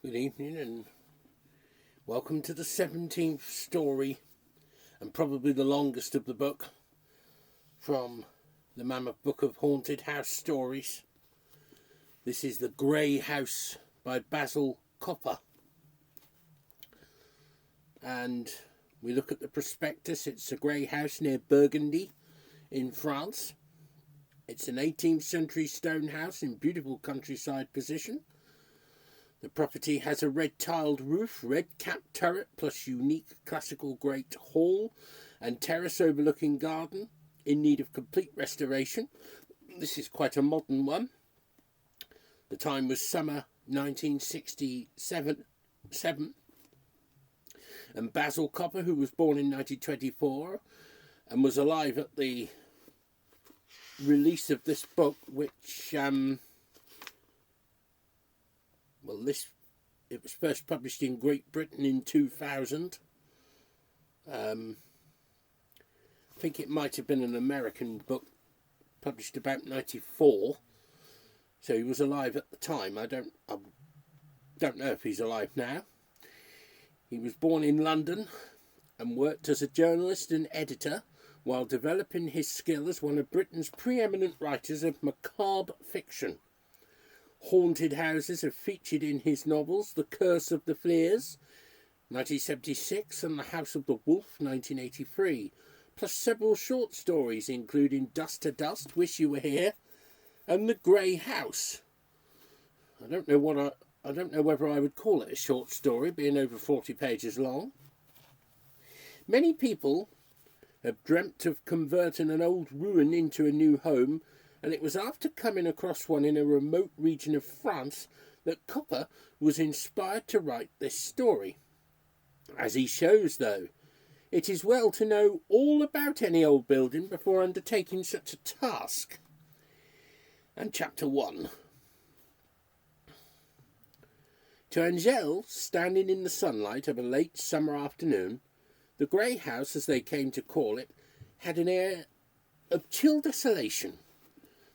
Good evening and welcome to the 17th story, and probably the longest of the book, from the Mammoth Book of Haunted House Stories. This is The Grey House by Basil Copper. And we look at the prospectus. It's a grey house near Burgundy in France. It's an 18th century stone house in beautiful countryside position. The property has a red tiled roof, red capped turret, plus unique classical great hall and terrace overlooking garden in need of complete restoration. This is quite a modern one. The time was summer 1967. And Basil Copper, who was born in 1924 and was alive at the release of this book, which it was first published in Great Britain in 2000. I think it might have been an American book published about 94. So he was alive at the time. I don't know if he's alive now. He was born in London and worked as a journalist and editor while developing his skill as one of Britain's preeminent writers of macabre fiction. Haunted houses are featured in his novels The Curse of the Fleers, 1976, and The House of the Wolf, 1983, plus several short stories including Dust to Dust, Wish You Were Here, and The Grey House. I don't know whether I would call it a short story, being over 40 pages long. Many people have dreamt of converting an old ruin into a new home, and it was after coming across one in a remote region of France that Copper was inspired to write this story. As he shows, though, it is well to know all about any old building before undertaking such a task. And Chapter 1. To Angèle, standing in the sunlight of a late summer afternoon, the grey house, as they came to call it, had an air of chill desolation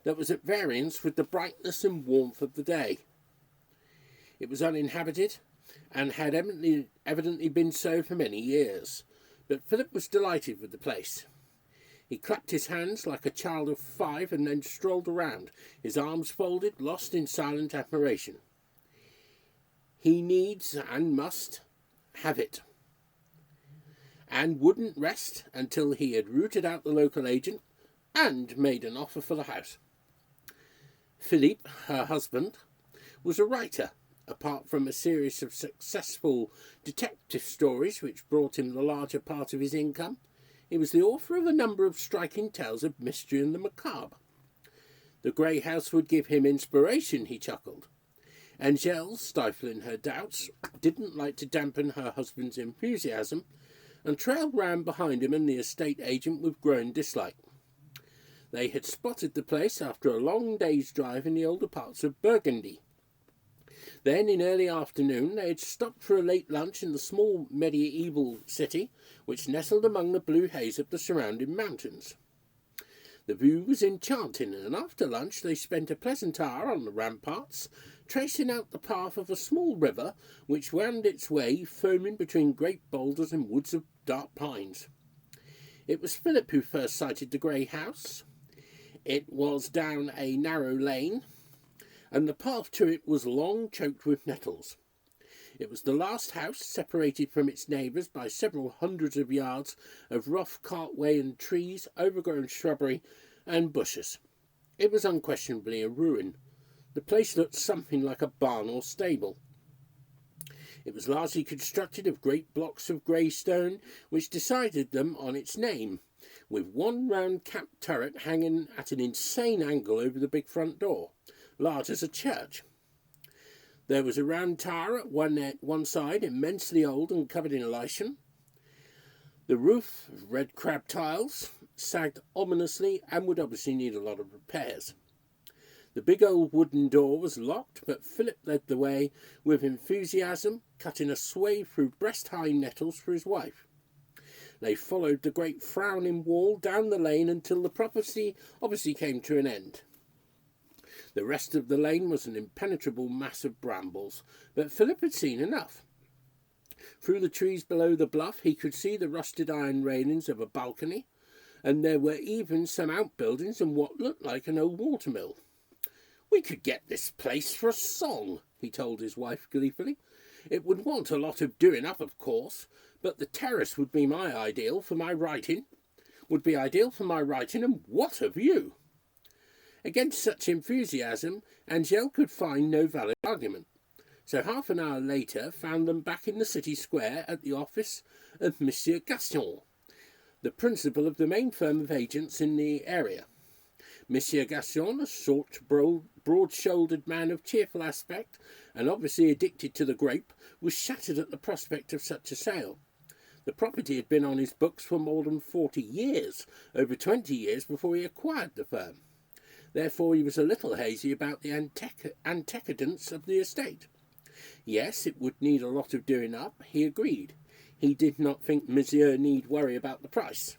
that was at variance with the brightness and warmth of the day. It was uninhabited, and had evidently been so for many years, but Philip was delighted with the place. He clapped his hands like a child of 5 and then strolled around, his arms folded, lost in silent admiration. He needs and must have it, and wouldn't rest until he had rooted out the local agent and made an offer for the house. Philippe, her husband, was a writer. Apart from a series of successful detective stories which brought him the larger part of his income, he was the author of a number of striking tales of mystery and the macabre. The grey house would give him inspiration, he chuckled. Angèle, stifling her doubts, didn't like to dampen her husband's enthusiasm, and trailed round behind him and the estate agent with growing dislike. They had spotted the place after a long day's drive in the older parts of Burgundy. Then, in early afternoon, they had stopped for a late lunch in the small medieval city, which nestled among the blue haze of the surrounding mountains. The view was enchanting, and after lunch they spent a pleasant hour on the ramparts, tracing out the path of a small river which wound its way, foaming between great boulders and woods of dark pines. It was Philip who first sighted the grey house. It was down a narrow lane, and the path to it was long, choked with nettles. It was the last house, separated from its neighbours by several hundreds of yards of rough cartway and trees, overgrown shrubbery and bushes. It was unquestionably a ruin. The place looked something like a barn or stable. It was largely constructed of great blocks of grey stone, which decided them on its name, with one round capped turret hanging at an insane angle over the big front door, large as a church. There was a round tower at one side, immensely old and covered in lichen. The roof, of red crab tiles, sagged ominously and would obviously need a lot of repairs. The big old wooden door was locked, but Philip led the way with enthusiasm, cutting a swathe through breast-high nettles for his wife. They followed the great frowning wall down the lane until the property obviously came to an end. The rest of the lane was an impenetrable mass of brambles, but Philip had seen enough. Through the trees below the bluff he could see the rusted iron railings of a balcony, and there were even some outbuildings and what looked like an old watermill. "We could get this place for a song," he told his wife gleefully. "It would want a lot of doing up, of course, but the terrace would be ideal for my writing, and what a view!" Against such enthusiasm, Angèle could find no valid argument, so half an hour later found them back in the city square at the office of Monsieur Gaston, the principal of the main firm of agents in the area. Monsieur Gaston, a short, broad-shouldered man of cheerful aspect, and obviously addicted to the grape, was shattered at the prospect of such a sale. The property had been on his books for more than 40 years, over 20 years before he acquired the firm. Therefore he was a little hazy about the antecedents of the estate. Yes, it would need a lot of doing up, he agreed. He did not think Monsieur need worry about the price.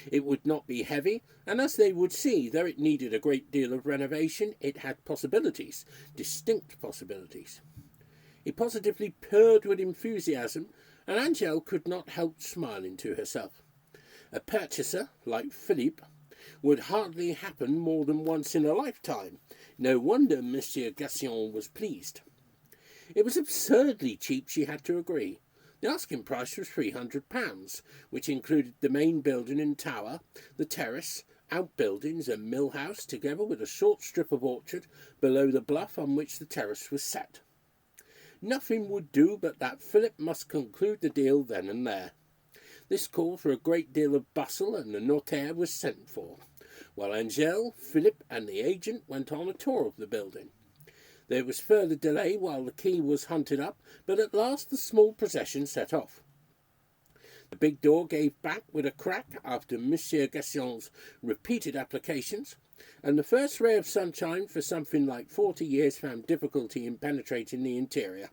It would not be heavy, and as they would see, though it needed a great deal of renovation, it had possibilities, distinct possibilities. He positively purred with enthusiasm, and Angèle could not help smiling to herself. A purchaser, like Philippe, would hardly happen more than once in a lifetime. No wonder Monsieur Gaston was pleased. It was absurdly cheap, she had to agree. The asking price was £300, which included the main building and tower, the terrace, outbuildings and mill house, together with a short strip of orchard below the bluff on which the terrace was set. Nothing would do but that Philip must conclude the deal then and there. This called for a great deal of bustle, and the notaire was sent for, while Angèle, Philip and the agent went on a tour of the building. There was further delay while the key was hunted up, but at last the small procession set off. The big door gave back with a crack after Monsieur Gaston's repeated applications, and the first ray of sunshine for something like 40 years found difficulty in penetrating the interior.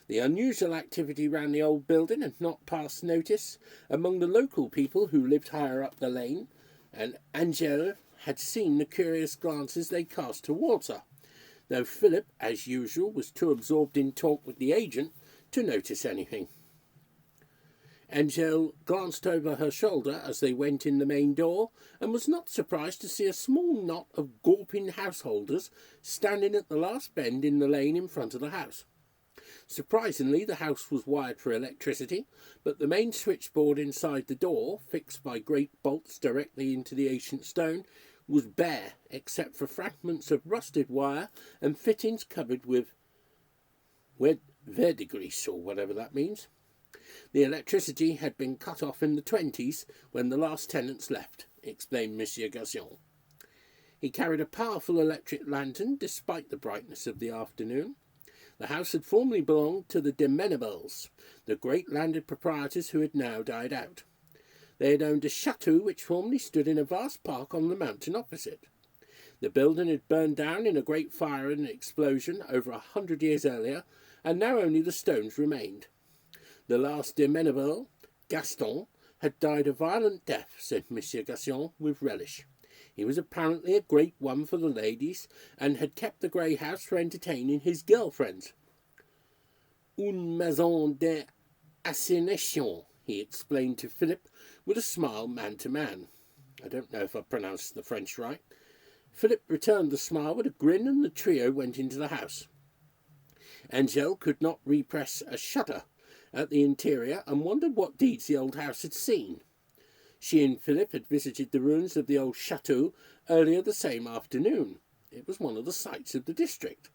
The unusual activity round the old building had not passed notice among the local people who lived higher up the lane, and Angèle had seen the curious glances they cast towards her, though Philip, as usual, was too absorbed in talk with the agent to notice anything. Angèle glanced over her shoulder as they went in the main door, and was not surprised to see a small knot of gawping householders standing at the last bend in the lane in front of the house. Surprisingly, the house was wired for electricity, but the main switchboard inside the door, fixed by great bolts directly into the ancient stone, was bare, except for fragments of rusted wire and fittings covered with verdigris, or whatever that means. The electricity had been cut off in the 20s when the last tenants left, explained Monsieur Gaston. He carried a powerful electric lantern despite the brightness of the afternoon. The house had formerly belonged to the de Menevilles, the great landed proprietors who had now died out. They had owned a chateau which formerly stood in a vast park on the mountain opposite. The building had burned down in a great fire and explosion over 100 years earlier, and now only the stones remained. The last de Meneville, Gaston, had died a violent death, said Monsieur Gaston with relish. He was apparently a great one for the ladies, and had kept the grey house for entertaining his girl-friends. Une maison d'assignation, he explained to Philip, with a smile man to man. I don't know if I pronounced the French right. Philip returned the smile with a grin, and the trio went into the house. Angèle could not repress a shudder at the interior, and wondered what deeds the old house had seen. She and Philip had visited the ruins of the old chateau earlier the same afternoon. It was one of the sights of the district.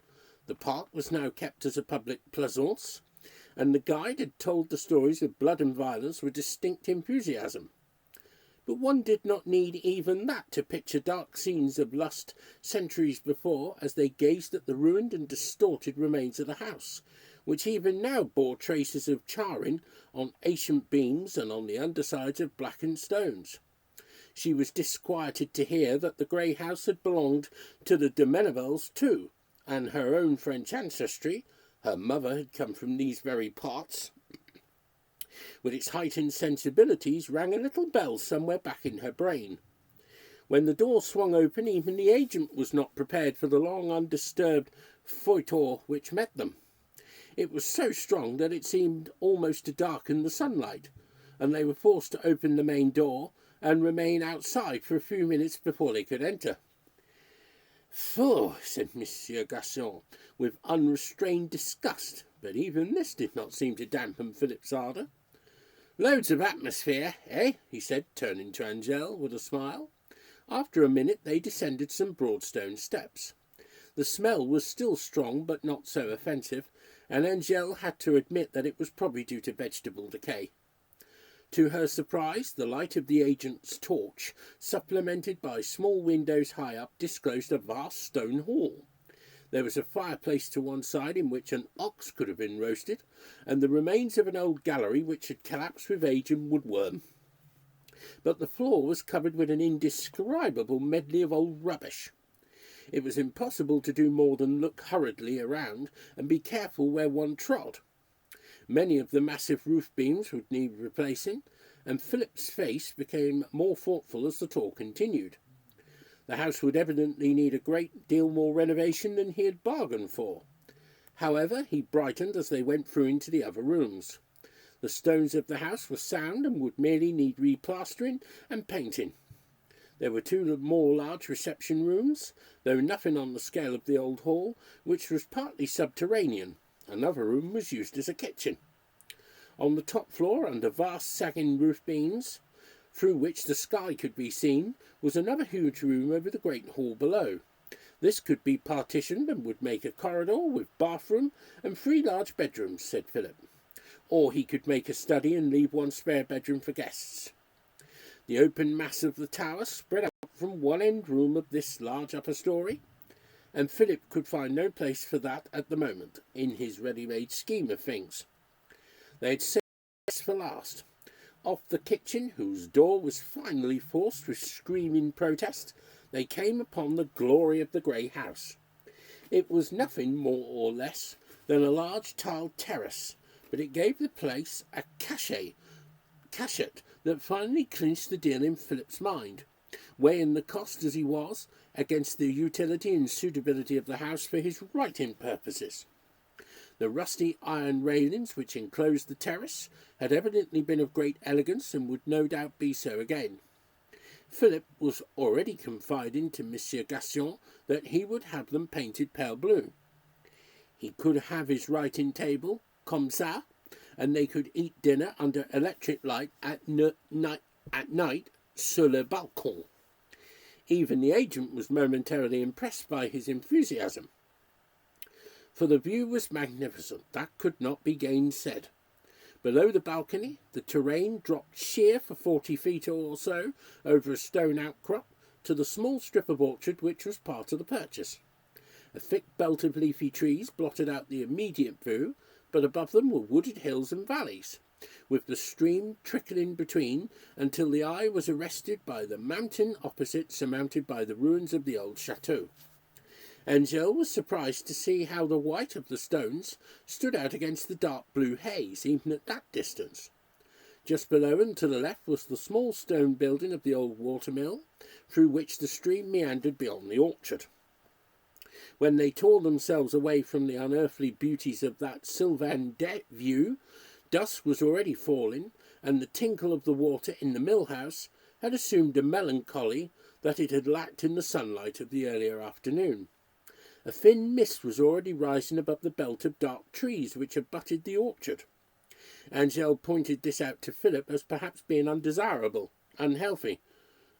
The park was now kept as a public plaisance, and the guide had told the stories of blood and violence with distinct enthusiasm. But one did not need even that to picture dark scenes of lust centuries before, as they gazed at the ruined and distorted remains of the house, which even now bore traces of charring on ancient beams and on the undersides of blackened stones. She was disquieted to hear that the grey house had belonged to the de Menevilles too, and her own French ancestry, her mother had come from these very parts, with its heightened sensibilities, rang a little bell somewhere back in her brain. When the door swung open, even the agent was not prepared for the long undisturbed feuilleton which met them. It was so strong that it seemed almost to darken the sunlight, and they were forced to open the main door and remain outside for a few minutes before they could enter. "Phew," said Monsieur Gaston, with unrestrained disgust, but even this did not seem to dampen Philip's ardour. "Loads of atmosphere, eh?" he said, turning to Angèle with a smile. After a minute they descended some broad stone steps. The smell was still strong, but not so offensive, and Angèle had to admit that it was probably due to vegetable decay. To her surprise, the light of the agent's torch, supplemented by small windows high up, disclosed a vast stone hall. There was a fireplace to one side in which an ox could have been roasted, and the remains of an old gallery which had collapsed with age and woodworm. But the floor was covered with an indescribable medley of old rubbish. It was impossible to do more than look hurriedly around and be careful where one trod. Many of the massive roof beams would need replacing, and Philip's face became more thoughtful as the tour continued. The house would evidently need a great deal more renovation than he had bargained for. However, he brightened as they went through into the other rooms. The stones of the house were sound and would merely need replastering and painting. There were two more large reception rooms, though nothing on the scale of the old hall, which was partly subterranean. Another room was used as a kitchen. On the top floor, under vast sagging roof beams, through which the sky could be seen, was another huge room over the great hall below. This could be partitioned and would make a corridor with bathroom and 3 large bedrooms, said Philip. Or he could make a study and leave 1 spare bedroom for guests. The open mass of the tower spread out from one end room of this large upper story, and Philip could find no place for that at the moment, in his ready-made scheme of things. They had saved this for last. Off the kitchen, whose door was finally forced with screaming protest, they came upon the glory of the grey house. It was nothing more or less than a large tiled terrace, but it gave the place a cachet that finally clinched the deal in Philip's mind, weighing the cost as he was against the utility and suitability of the house for his writing purposes. The rusty iron railings which enclosed the terrace had evidently been of great elegance and would no doubt be so again. Philip was already confiding to Monsieur Gaston that he would have them painted pale blue. He could have his writing table, comme ça, and they could eat dinner under electric light at night sur le balcon. Even the agent was momentarily impressed by his enthusiasm, for the view was magnificent, that could not be gainsaid. Below the balcony, the terrain dropped sheer for 40 feet or so over a stone outcrop to the small strip of orchard which was part of the purchase. A thick belt of leafy trees blotted out the immediate view, but above them were wooded hills and valleys, with the stream trickling between until the eye was arrested by the mountain opposite, surmounted by the ruins of the old chateau. Angèle was surprised to see how the white of the stones stood out against the dark blue haze, even at that distance. Just below and to the left was the small stone building of the old watermill, through which the stream meandered beyond the orchard. When they tore themselves away from the unearthly beauties of that sylvan view, dusk was already falling, and the tinkle of the water in the mill-house had assumed a melancholy that it had lacked in the sunlight of the earlier afternoon. A thin mist was already rising above the belt of dark trees which abutted the orchard. Angèle pointed this out to Philip as perhaps being undesirable, unhealthy.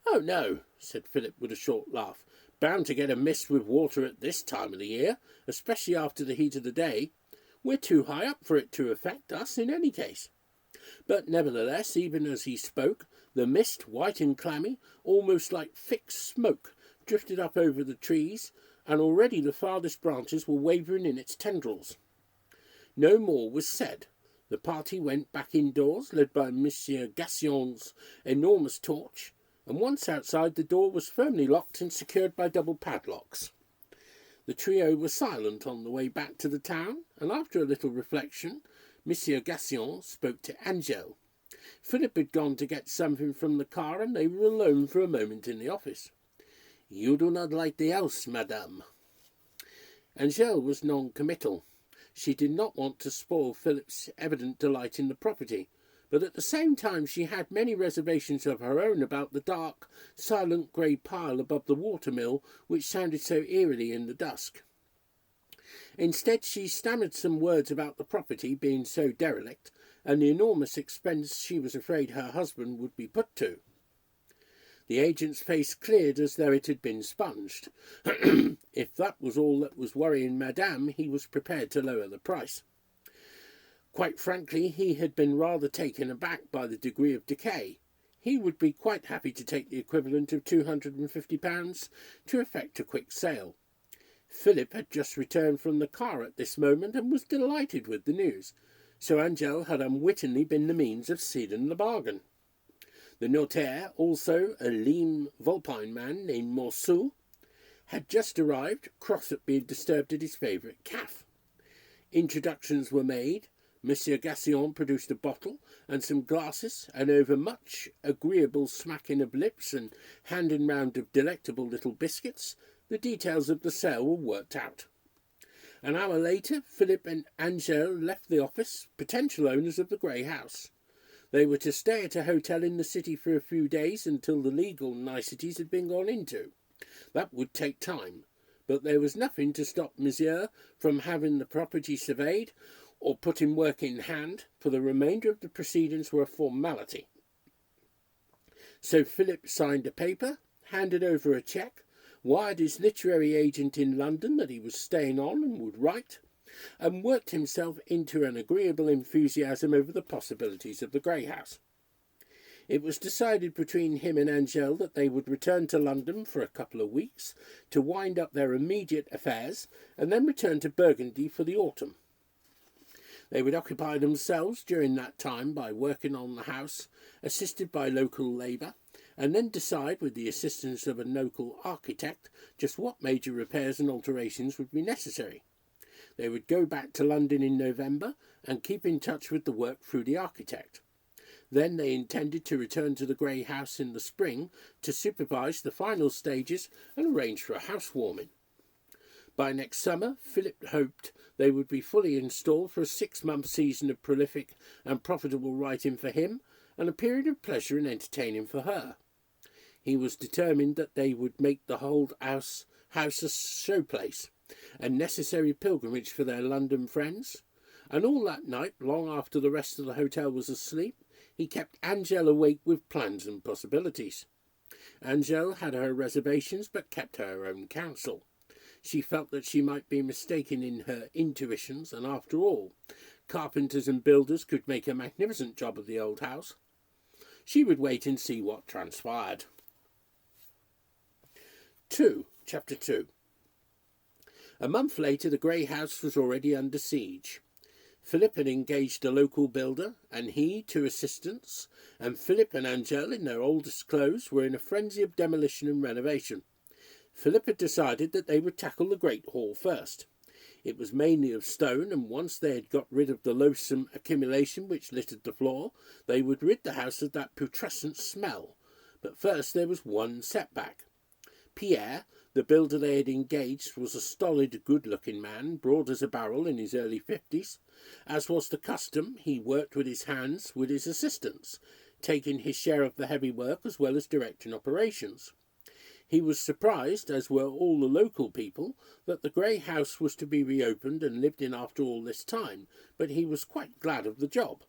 "Oh, no," said Philip with a short laugh. "Bound to get a mist with water at this time of the year, especially after the heat of the day. We're too high up for it to affect us in any case." But nevertheless, even as he spoke, the mist, white and clammy, almost like thick smoke, drifted up over the trees, and already the farthest branches were wavering in its tendrils. No more was said. The party went back indoors, led by Monsieur Gaston's enormous torch, and once outside the door was firmly locked and secured by double padlocks. The trio were silent on the way back to the town, and after a little reflection, Monsieur Gaston spoke to Angèle. Philip had gone to get something from the car, and they were alone for a moment in the office. "You do not like the house, madame." Angèle was non-committal. She did not want to spoil Philip's evident delight in the property, but at the same time she had many reservations of her own about the dark, silent grey pile above the watermill which sounded so eerily in the dusk. Instead, she stammered some words about the property being so derelict, and the enormous expense she was afraid her husband would be put to. The agent's face cleared as though it had been sponged. If that was all that was worrying Madame, he was prepared to lower the price. Quite frankly, he had been rather taken aback by the degree of decay. He would be quite happy to take the equivalent of £250 to effect a quick sale. Philip had just returned from the car at this moment and was delighted with the news, so Angèle had unwittingly been the means of sealing the bargain. The notaire, also a lean vulpine man named Morceau, had just arrived, cross at being disturbed at his favourite calf. Introductions were made. Monsieur Gassion produced a bottle and some glasses, and over much agreeable smacking of lips and handing round of delectable little biscuits, the details of the sale were worked out. An hour later, Philip and Angèle left the office, potential owners of the grey house. They were to stay at a hotel in the city for a few days until the legal niceties had been gone into. That would take time, but there was nothing to stop Monsieur from having the property surveyed or put in work in hand, for the remainder of the proceedings were a formality. So Philip signed a paper, handed over a cheque, wired his literary agent in London that he was staying on and would write, and worked himself into an agreeable enthusiasm over the possibilities of the grey house. It was decided between him and Angèle that they would return to London for a couple of weeks to wind up their immediate affairs, and then return to Burgundy for the autumn. They would occupy themselves during that time by working on the house, assisted by local labour, and then decide, with the assistance of a local architect, just what major repairs and alterations would be necessary. They would go back to London in November and keep in touch with the work through the architect. Then they intended to return to the grey house in the spring to supervise the final stages and arrange for a housewarming. By next summer, Philip hoped they would be fully installed for a 6-month season of prolific and profitable writing for him, and a period of pleasure and entertaining for her. He was determined that they would make the whole house a showplace, a necessary pilgrimage for their London friends, and all that night, long after the rest of the hotel was asleep, he kept Angèle awake with plans and possibilities. Angèle had her reservations, but kept her own counsel. She felt that she might be mistaken in her intuitions, and after all, carpenters and builders could make a magnificent job of the old house. She would wait and see what transpired. Chapter 2. A month later, the grey house was already under siege. Philip had engaged a local builder, and he 2 assistants, and Philip and Angèle, in their oldest clothes, were in a frenzy of demolition and renovation. Philip had decided that they would tackle the great hall first. It was mainly of stone, and once they had got rid of the loathsome accumulation which littered the floor, they would rid the house of that putrescent smell. But first there was one setback. Pierre, the builder they had engaged, was a stolid, good-looking man, broad as a barrel, in his early 50s. As was the custom, he worked with his hands with his assistants, taking his share of the heavy work as well as directing operations. He was surprised, as were all the local people, that the grey house was to be reopened and lived in after all this time, but he was quite glad of the job.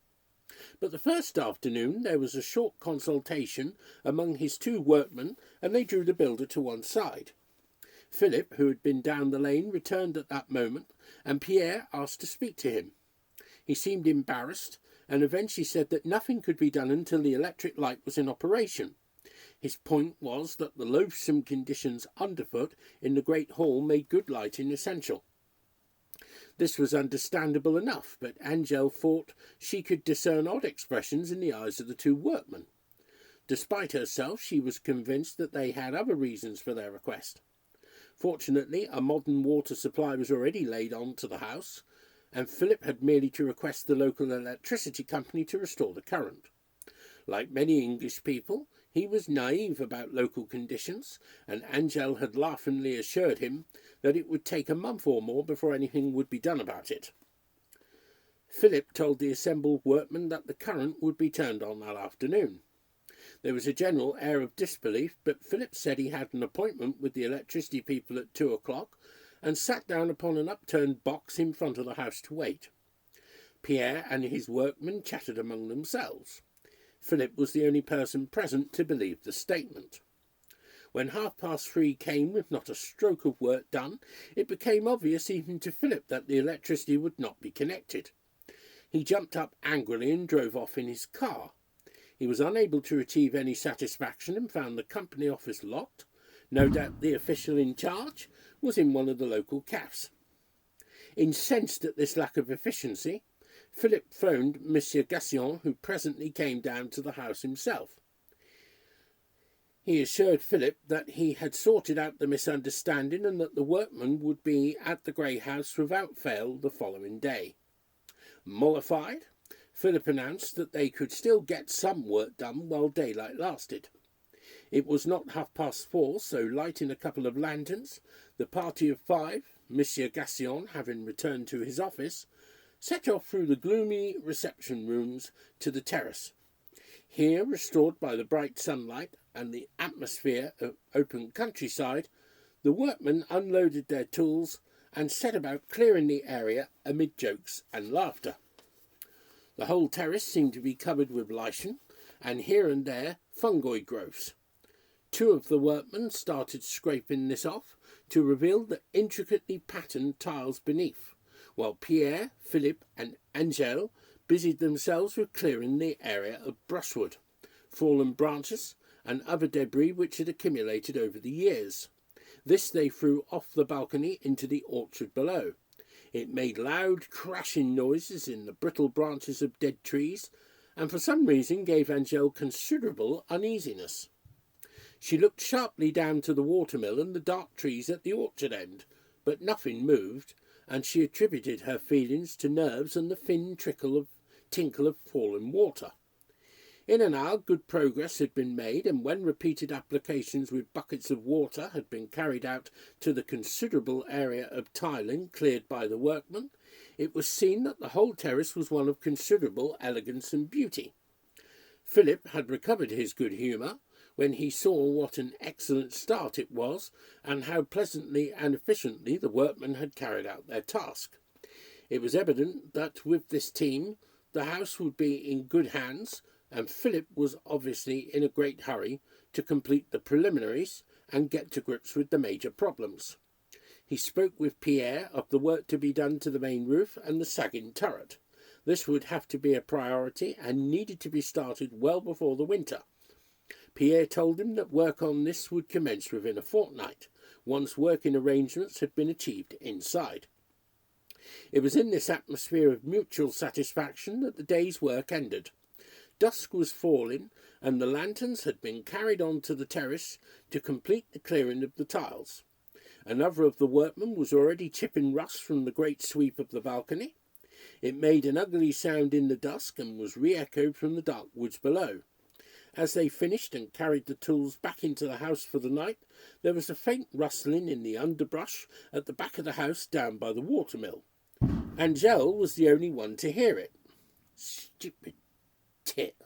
But the first afternoon there was a short consultation among his 2 workmen, and they drew the builder to one side. Philip, who had been down the lane, returned at that moment, and Pierre asked to speak to him. He seemed embarrassed, and eventually said that nothing could be done until the electric light was in operation. His point was that the loathsome conditions underfoot in the great hall made good lighting essential. This was understandable enough, but Angèle thought she could discern odd expressions in the eyes of the 2 workmen. Despite herself, she was convinced that they had other reasons for their request. Fortunately, a modern water supply was already laid on to the house, and Philip had merely to request the local electricity company to restore the current. Like many English people, he was naive about local conditions, and Angel had laughingly assured him that it would take a month or more before anything would be done about it. Philip told the assembled workmen that the current would be turned on that afternoon. There was a general air of disbelief, but Philip said he had an appointment with the electricity people at 2 o'clock and sat down upon an upturned box in front of the house to wait. Pierre and his workmen chatted among themselves. Philip was the only person present to believe the statement. When 3:30 came with not a stroke of work done, it became obvious even to Philip that the electricity would not be connected. He jumped up angrily and drove off in his car. He was unable to achieve any satisfaction and found the company office locked. No doubt the official in charge was in one of the local cafes. Incensed at this lack of efficiency, Philip phoned Monsieur Gassion, who presently came down to the house himself. He assured Philip that he had sorted out the misunderstanding and that the workmen would be at the Grey House without fail the following day. Mollified, Philip announced that they could still get some work done while daylight lasted. It was not 4:30, so lighting a couple of lanterns, the party of 5, Monsieur Gassion having returned to his office, set off through the gloomy reception rooms to the terrace. Here, restored by the bright sunlight and the atmosphere of open countryside, the workmen unloaded their tools and set about clearing the area amid jokes and laughter. The whole terrace seemed to be covered with lichen, and here and there fungoid growths. 2 of the workmen started scraping this off to reveal the intricately patterned tiles beneath, while Pierre, Philip and Angel busied themselves with clearing the area of brushwood, fallen branches and other debris which had accumulated over the years. This they threw off the balcony into the orchard below. It made loud crashing noises in the brittle branches of dead trees, and for some reason gave Angel considerable uneasiness. She looked sharply down to the watermill and the dark trees at the orchard end, but nothing moved, and she attributed her feelings to nerves and the thin tinkle of falling water. In an hour good progress had been made, and when repeated applications with buckets of water had been carried out to the considerable area of tiling cleared by the workmen, it was seen that the whole terrace was one of considerable elegance and beauty. Philip had recovered his good humour when he saw what an excellent start it was, and how pleasantly and efficiently the workmen had carried out their task. It was evident that with this team the house would be in good hands, and Philip was obviously in a great hurry to complete the preliminaries and get to grips with the major problems. He spoke with Pierre of the work to be done to the main roof and the sagging turret. This would have to be a priority and needed to be started well before the winter. Pierre told him that work on this would commence within a fortnight, once working arrangements had been achieved inside. It was in this atmosphere of mutual satisfaction that the day's work ended. Dusk was falling, and the lanterns had been carried on to the terrace to complete the clearing of the tiles. Another of the workmen was already chipping rust from the great sweep of the balcony. It made an ugly sound in the dusk and was re-echoed from the dark woods below. As they finished and carried the tools back into the house for the night, there was a faint rustling in the underbrush at the back of the house down by the watermill. Angel was the only one to hear it. Stupid tit.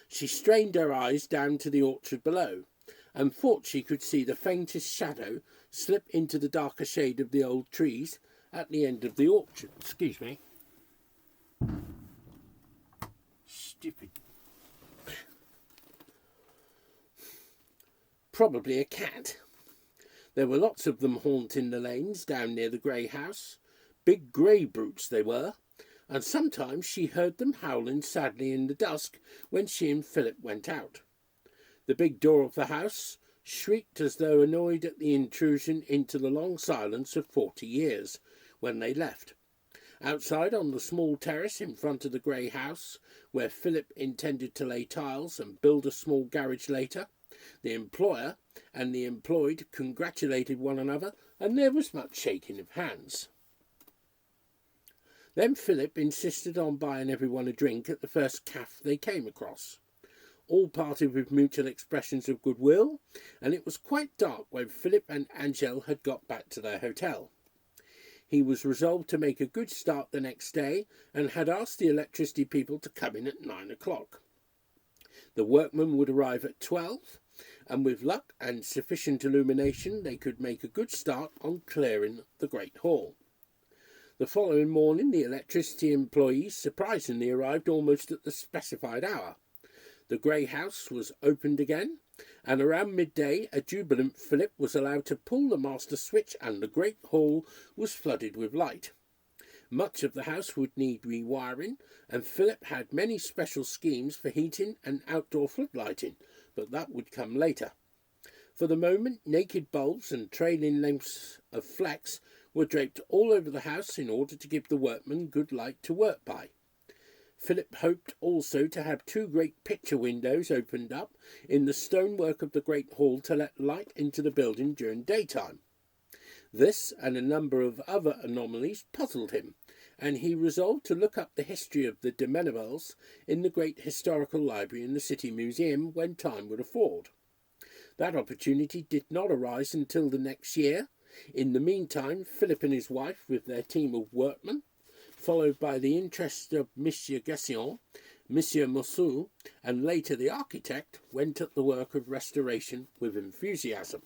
She strained her eyes down to the orchard below, and thought she could see the faintest shadow slip into the darker shade of the old trees at the end of the orchard. Excuse me. Stupid. Probably a cat. There were lots of them haunting the lanes down near the Grey House. Big grey brutes they were, and sometimes she heard them howling sadly in the dusk when she and Philip went out. The big door of the house shrieked as though annoyed at the intrusion into the long silence of 40 years, when they left. Outside on the small terrace in front of the Grey House, where Philip intended to lay tiles and build a small garage later, the employer and the employed congratulated one another, and there was much shaking of hands. Then Philip insisted on buying everyone a drink at the first cafe they came across. All parted with mutual expressions of goodwill, and it was quite dark when Philip and Angel had got back to their hotel. He was resolved to make a good start the next day, and had asked the electricity people to come in at 9 o'clock. The workmen would arrive at 12, and with luck and sufficient illumination they could make a good start on clearing the Great Hall. The following morning the electricity employees surprisingly arrived almost at the specified hour. The grey house was opened again, and around midday a jubilant Philip was allowed to pull the master switch, and the great hall was flooded with light. Much of the house would need rewiring, and Philip had many special schemes for heating and outdoor floodlighting, but that would come later. For the moment, naked bulbs and trailing lengths of flax were draped all over the house in order to give the workmen good light to work by. Philip hoped also to have 2 great picture windows opened up in the stonework of the great hall to let light into the building during daytime. This and a number of other anomalies puzzled him, and he resolved to look up the history of the de Mennevalles in the great historical library in the City Museum when time would afford. That opportunity did not arise until the next year. In the meantime, Philip and his wife, with their team of workmen, followed by the interest of Monsieur Gassion, Monsieur Mousseau, and later the architect, went at the work of restoration with enthusiasm.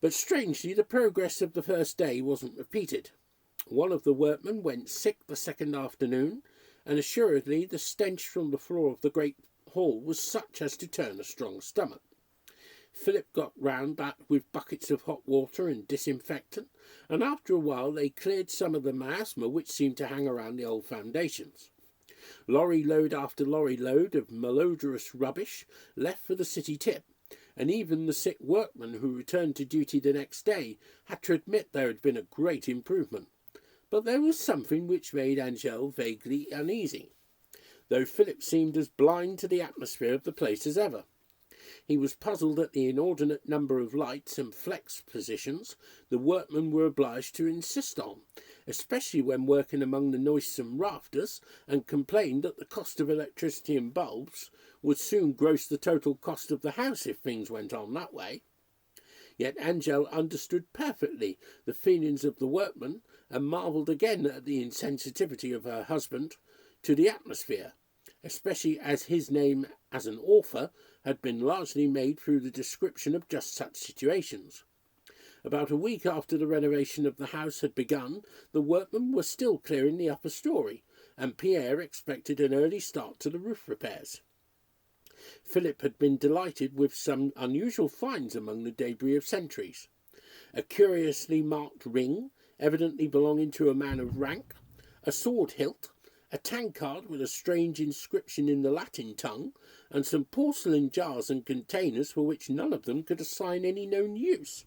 But strangely, the progress of the first day wasn't repeated. One of the workmen went sick the second afternoon, and assuredly the stench from the floor of the great hall was such as to turn a strong stomach. Philip got round that with buckets of hot water and disinfectant, and after a while they cleared some of the miasma which seemed to hang around the old foundations. Lorry load after lorry load of malodorous rubbish left for the city tip, and even the sick workmen who returned to duty the next day had to admit there had been a great improvement. But there was something which made Angel vaguely uneasy, though Philip seemed as blind to the atmosphere of the place as ever. He was puzzled at the inordinate number of lights and flex positions the workmen were obliged to insist on, especially when working among the noisome rafters, and complained that the cost of electricity and bulbs would soon gross the total cost of the house if things went on that way. Yet Angel understood perfectly the feelings of the workmen, and marvelled again at the insensitivity of her husband to the atmosphere, especially as his name as an author had been largely made through the description of just such situations. About a week after the renovation of the house had begun, the workmen were still clearing the upper story, and Pierre expected an early start to the roof repairs. Philip had been delighted with some unusual finds among the debris of centuries. A curiously marked ring, evidently belonging to a man of rank, a sword hilt, a tankard with a strange inscription in the Latin tongue, and some porcelain jars and containers for which none of them could assign any known use.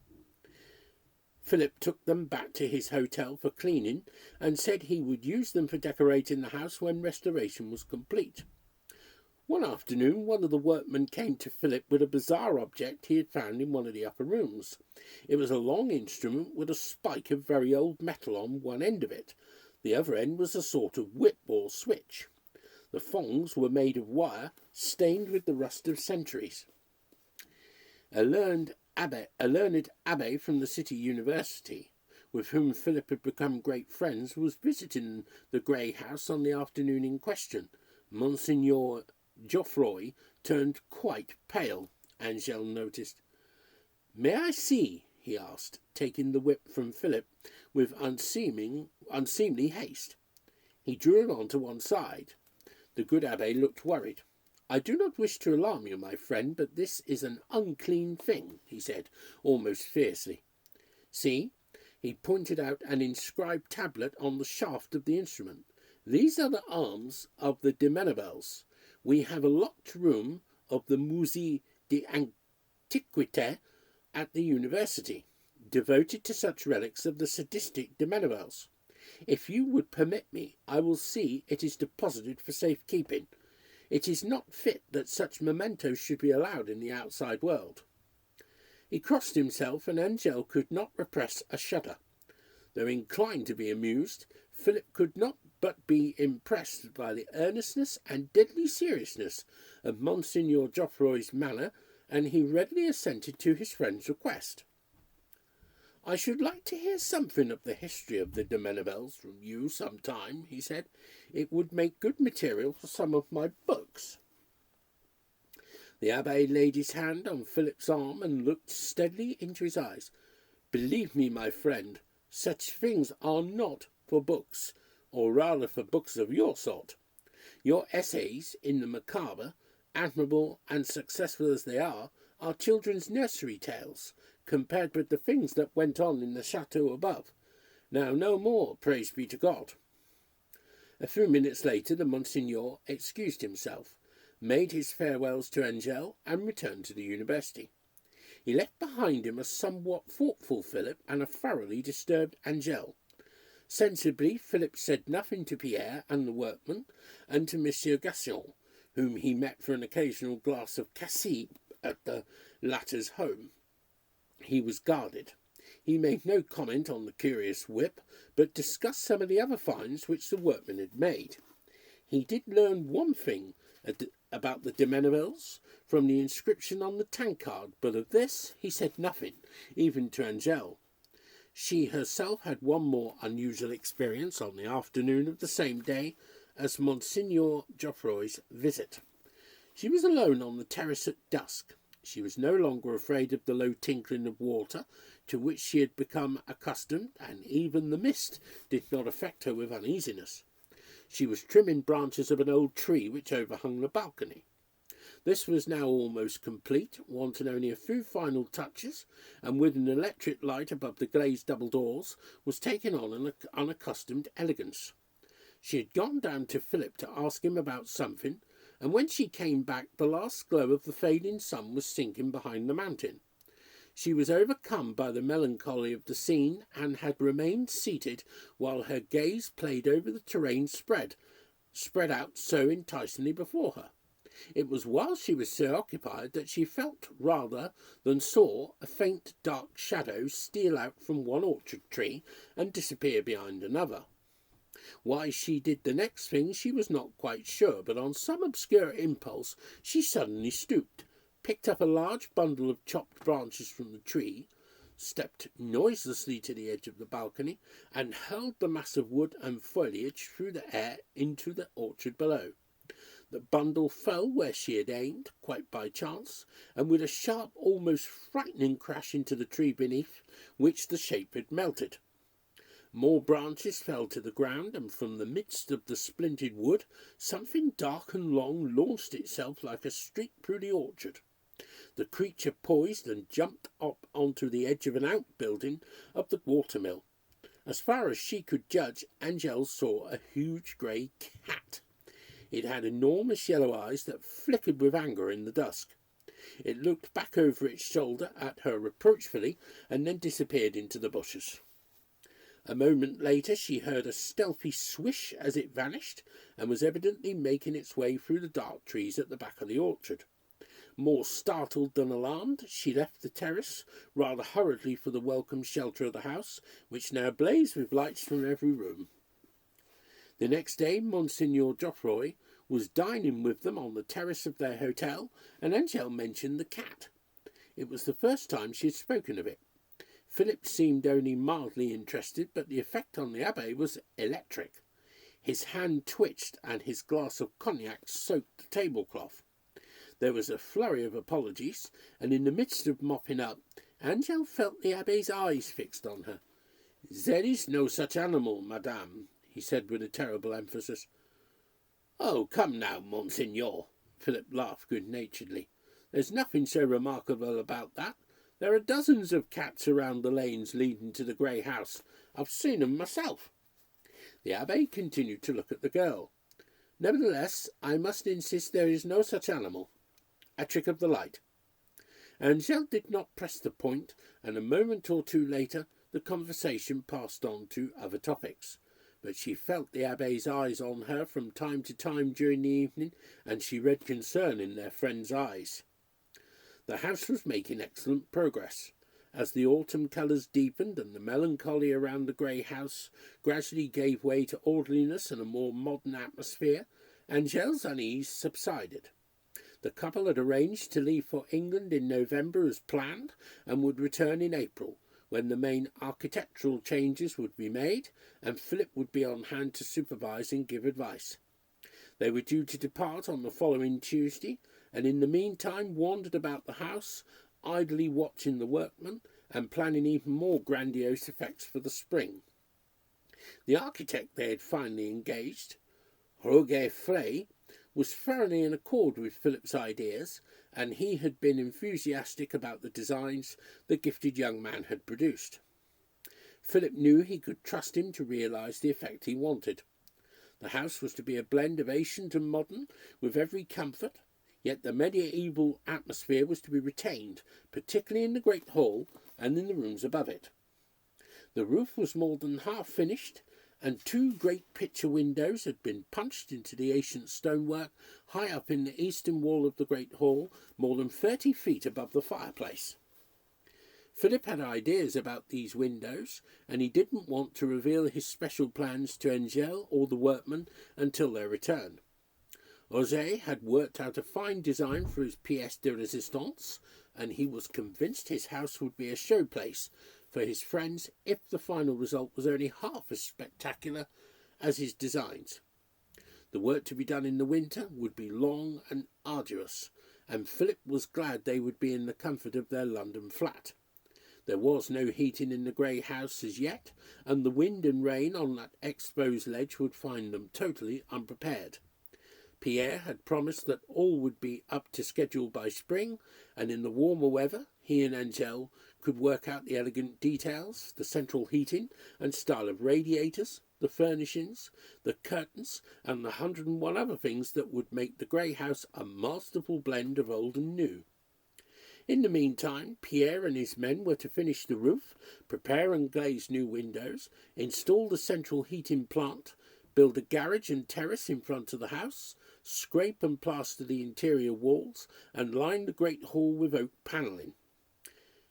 Philip took them back to his hotel for cleaning, and said he would use them for decorating the house when restoration was complete. One afternoon one of the workmen came to Philip with a bizarre object he had found in one of the upper rooms. It was a long instrument with a spike of very old metal on one end of it. The other end was a sort of whip or switch. The thongs were made of wire, stained with the rust of centuries. A learned abbé from the city university, with whom Philip had become great friends, was visiting the grey house on the afternoon in question. Monseigneur Geoffroy turned quite pale, Angel noticed. "May I see?" he asked, taking the whip from Philip with unseemly haste. He drew it on to one side. The good abbé looked worried. "I do not wish to alarm you, my friend, but this is an unclean thing," he said, almost fiercely. "See," he pointed out an inscribed tablet on the shaft of the instrument. "These are the arms of the de Mennevalles. We have a locked room of the Musée d'Antiquité at the university, devoted to such relics of the sadistic de Mennevalles. If you would permit me, I will see it is deposited for safekeeping. It is not fit that such mementos should be allowed in the outside world." He crossed himself, and Angel could not repress a shudder. Though inclined to be amused, Philip could not but be impressed by the earnestness and deadly seriousness of Monsignor Geoffroy's manner, and he readily assented to his friend's request. "I should like to hear something of the history of the de Menevelles from you some time," he said. "It would make good material for some of my books." The Abbé laid his hand on Philip's arm and looked steadily into his eyes. "Believe me, my friend, such things are not for books, or rather for books of your sort. Your essays in the macabre, admirable and successful as they are children's nursery tales, compared with the things that went on in the chateau above. Now no more, praise be to God." A few minutes later the Monsignor excused himself, made his farewells to Angèle, and returned to the university. He left behind him a somewhat thoughtful Philip and a thoroughly disturbed Angèle. Sensibly, Philip said nothing to Pierre and the workman, and to Monsieur Gassion, whom he met for an occasional glass of cassis at the latter's home. He was guarded. He made no comment on the curious whip, but discussed some of the other finds which the workman had made. He did learn one thing about the de Menevelles from the inscription on the tankard, but of this he said nothing, even to Angèle. She herself had one more unusual experience on the afternoon of the same day as Monsignor Geoffroy's visit. She was alone on the terrace at dusk. She was no longer afraid of the low tinkling of water, to which she had become accustomed, and even the mist did not affect her with uneasiness. She was trimming branches of an old tree which overhung the balcony. This was now almost complete, wanting only a few final touches, and with an electric light above the glazed double doors, was taking on an unaccustomed elegance. She had gone down to Philip to ask him about something, and when she came back the last glow of the fading sun was sinking behind the mountain. She was overcome by the melancholy of the scene, and had remained seated while her gaze played over the terrain spread out so enticingly before her. It was while she was so occupied that she felt rather than saw a faint dark shadow steal out from one orchard tree and disappear behind another. Why she did the next thing she was not quite sure, but on some obscure impulse she suddenly stooped, picked up a large bundle of chopped branches from the tree, stepped noiselessly to the edge of the balcony, and hurled the mass of wood and foliage through the air into the orchard below. The bundle fell where she had aimed, quite by chance, and with a sharp, almost frightening crash into the tree beneath, which the shape had melted. More branches fell to the ground, and from the midst of the splintered wood something dark and long launched itself like a streak through the orchard. The creature poised and jumped up onto the edge of an outbuilding of the watermill. As far as she could judge, Angèle saw a huge grey cat. It had enormous yellow eyes that flickered with anger in the dusk. It looked back over its shoulder at her reproachfully, and then disappeared into the bushes. A moment later she heard a stealthy swish as it vanished, and was evidently making its way through the dark trees at the back of the orchard. More startled than alarmed, she left the terrace rather hurriedly for the welcome shelter of the house, which now blazed with lights from every room. The next day Monsignor Geoffroy was dining with them on the terrace of their hotel, and Angèle mentioned the cat. It was the first time she had spoken of it. Philip seemed only mildly interested, but the effect on the Abbé was electric. His hand twitched, and his glass of cognac soaked the tablecloth. There was a flurry of apologies, and in the midst of mopping up, Angèle felt the Abbé's eyes fixed on her. "There is no such animal, madame," he said with a terrible emphasis. "Oh, come now, Monsignor," Philip laughed good-naturedly. "There's nothing so remarkable about that. There are dozens of cats around the lanes leading to the grey house. I've seen 'em myself." The Abbé continued to look at the girl. "Nevertheless, I must insist there is no such animal. A trick of the light." Angèle did not press the point, and a moment or two later the conversation passed on to other topics. But she felt the Abbé's eyes on her from time to time during the evening, and she read concern in their friend's eyes. The house was making excellent progress. As the autumn colours deepened and the melancholy around the grey house gradually gave way to orderliness and a more modern atmosphere, Angel's unease subsided. The couple had arranged to leave for England in November as planned and would return in April, when the main architectural changes would be made and Philip would be on hand to supervise and give advice. They were due to depart on the following Tuesday, and in the meantime wandered about the house, idly watching the workmen and planning even more grandiose effects for the spring. The architect they had finally engaged, Roger Frey, was thoroughly in accord with Philip's ideas, and he had been enthusiastic about the designs the gifted young man had produced. Philip knew he could trust him to realise the effect he wanted. The house was to be a blend of ancient and modern, with every comfort, yet the medieval atmosphere was to be retained, particularly in the great hall and in the rooms above it. The roof was more than half finished, and 2 great picture windows had been punched into the ancient stonework high up in the eastern wall of the great hall, more than 30 feet above the fireplace. Philip had ideas about these windows, and he didn't want to reveal his special plans to Angel or the workmen until their return. Roger had worked out a fine design for his pièce de résistance, and he was convinced his house would be a showplace for his friends if the final result was only half as spectacular as his designs. The work to be done in the winter would be long and arduous, and Philip was glad they would be in the comfort of their London flat. There was no heating in the grey house as yet, and the wind and rain on that exposed ledge would find them totally unprepared. Pierre had promised that all would be up to schedule by spring, and in the warmer weather he and Angel could work out the elegant details, the central heating and style of radiators, the furnishings, the curtains, and the 101 other things that would make the grey house a masterful blend of old and new. In the meantime, Pierre and his men were to finish the roof, prepare and glaze new windows, install the central heating plant, build a garage and terrace in front of the house, scrape and plaster the interior walls, and line the great hall with oak panelling.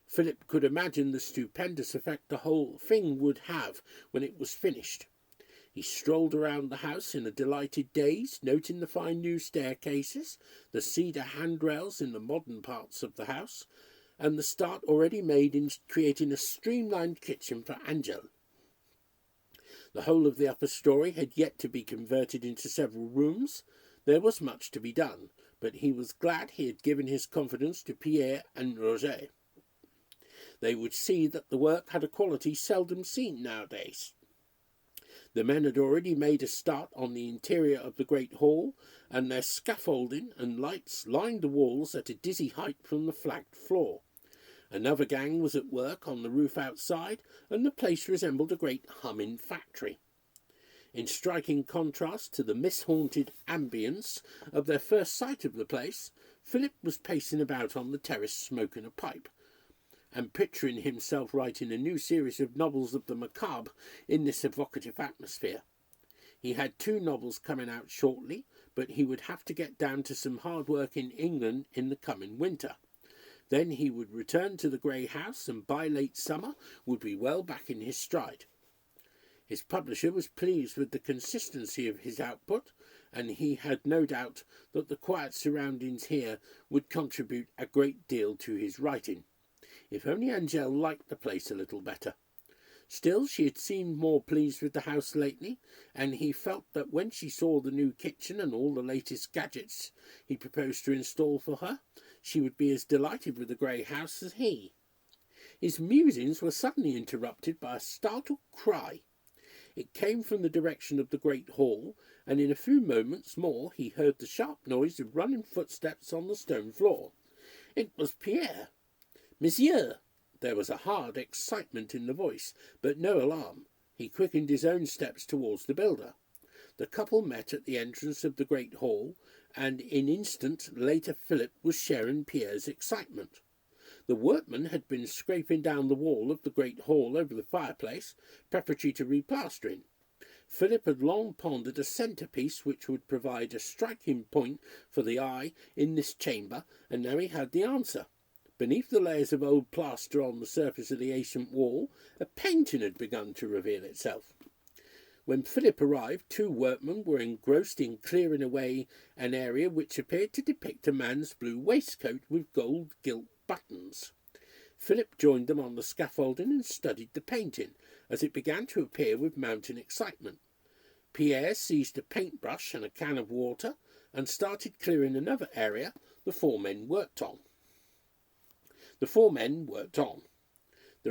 Philip could imagine the stupendous effect the whole thing would have when it was finished. He strolled around the house in a delighted daze, noting the fine new staircases, the cedar handrails in the modern parts of the house, and the start already made in creating a streamlined kitchen for Angel. The whole of the upper story had yet to be converted into several rooms. There was much to be done, but he was glad he had given his confidence to Pierre and Roger. They would see that the work had a quality seldom seen nowadays. The men had already made a start on the interior of the great hall, and their scaffolding and lights lined the walls at a dizzy height from the flagged floor. Another gang was at work on the roof outside, and the place resembled a great humming factory. In striking contrast to the mist-haunted ambience of their first sight of the place, Philip was pacing about on the terrace smoking a pipe, and picturing himself writing a new series of novels of the macabre in this evocative atmosphere. He had 2 novels coming out shortly, but he would have to get down to some hard work in England in the coming winter. Then he would return to the grey house, and by late summer would be well back in his stride. His publisher was pleased with the consistency of his output, and he had no doubt that the quiet surroundings here would contribute a great deal to his writing. If only Angel liked the place a little better. Still, she had seemed more pleased with the house lately, and he felt that when she saw the new kitchen and all the latest gadgets he proposed to install for her, she would be as delighted with the grey house as he. His musings were suddenly interrupted by a startled cry. It came from the direction of the great hall, and in a few moments more he heard the sharp noise of running footsteps on the stone floor. It was Pierre. "Monsieur!" There was a hard excitement in the voice, but no alarm. He quickened his own steps towards the builder. The couple met at the entrance of the great hall, and an instant later Philip was sharing Pierre's excitement. The workmen had been scraping down the wall of the great hall over the fireplace, preparatory to replastering. Philip had long pondered a centrepiece which would provide a striking point for the eye in this chamber, and now he had the answer. Beneath the layers of old plaster on the surface of the ancient wall, a painting had begun to reveal itself. When Philip arrived, 2 workmen were engrossed in clearing away an area which appeared to depict a man's blue waistcoat with gold gilt buttons. Philip joined them on the scaffolding and studied the painting, as it began to appear with mounting excitement. Pierre seized a paintbrush and a can of water and started clearing another area the 4 men worked on. The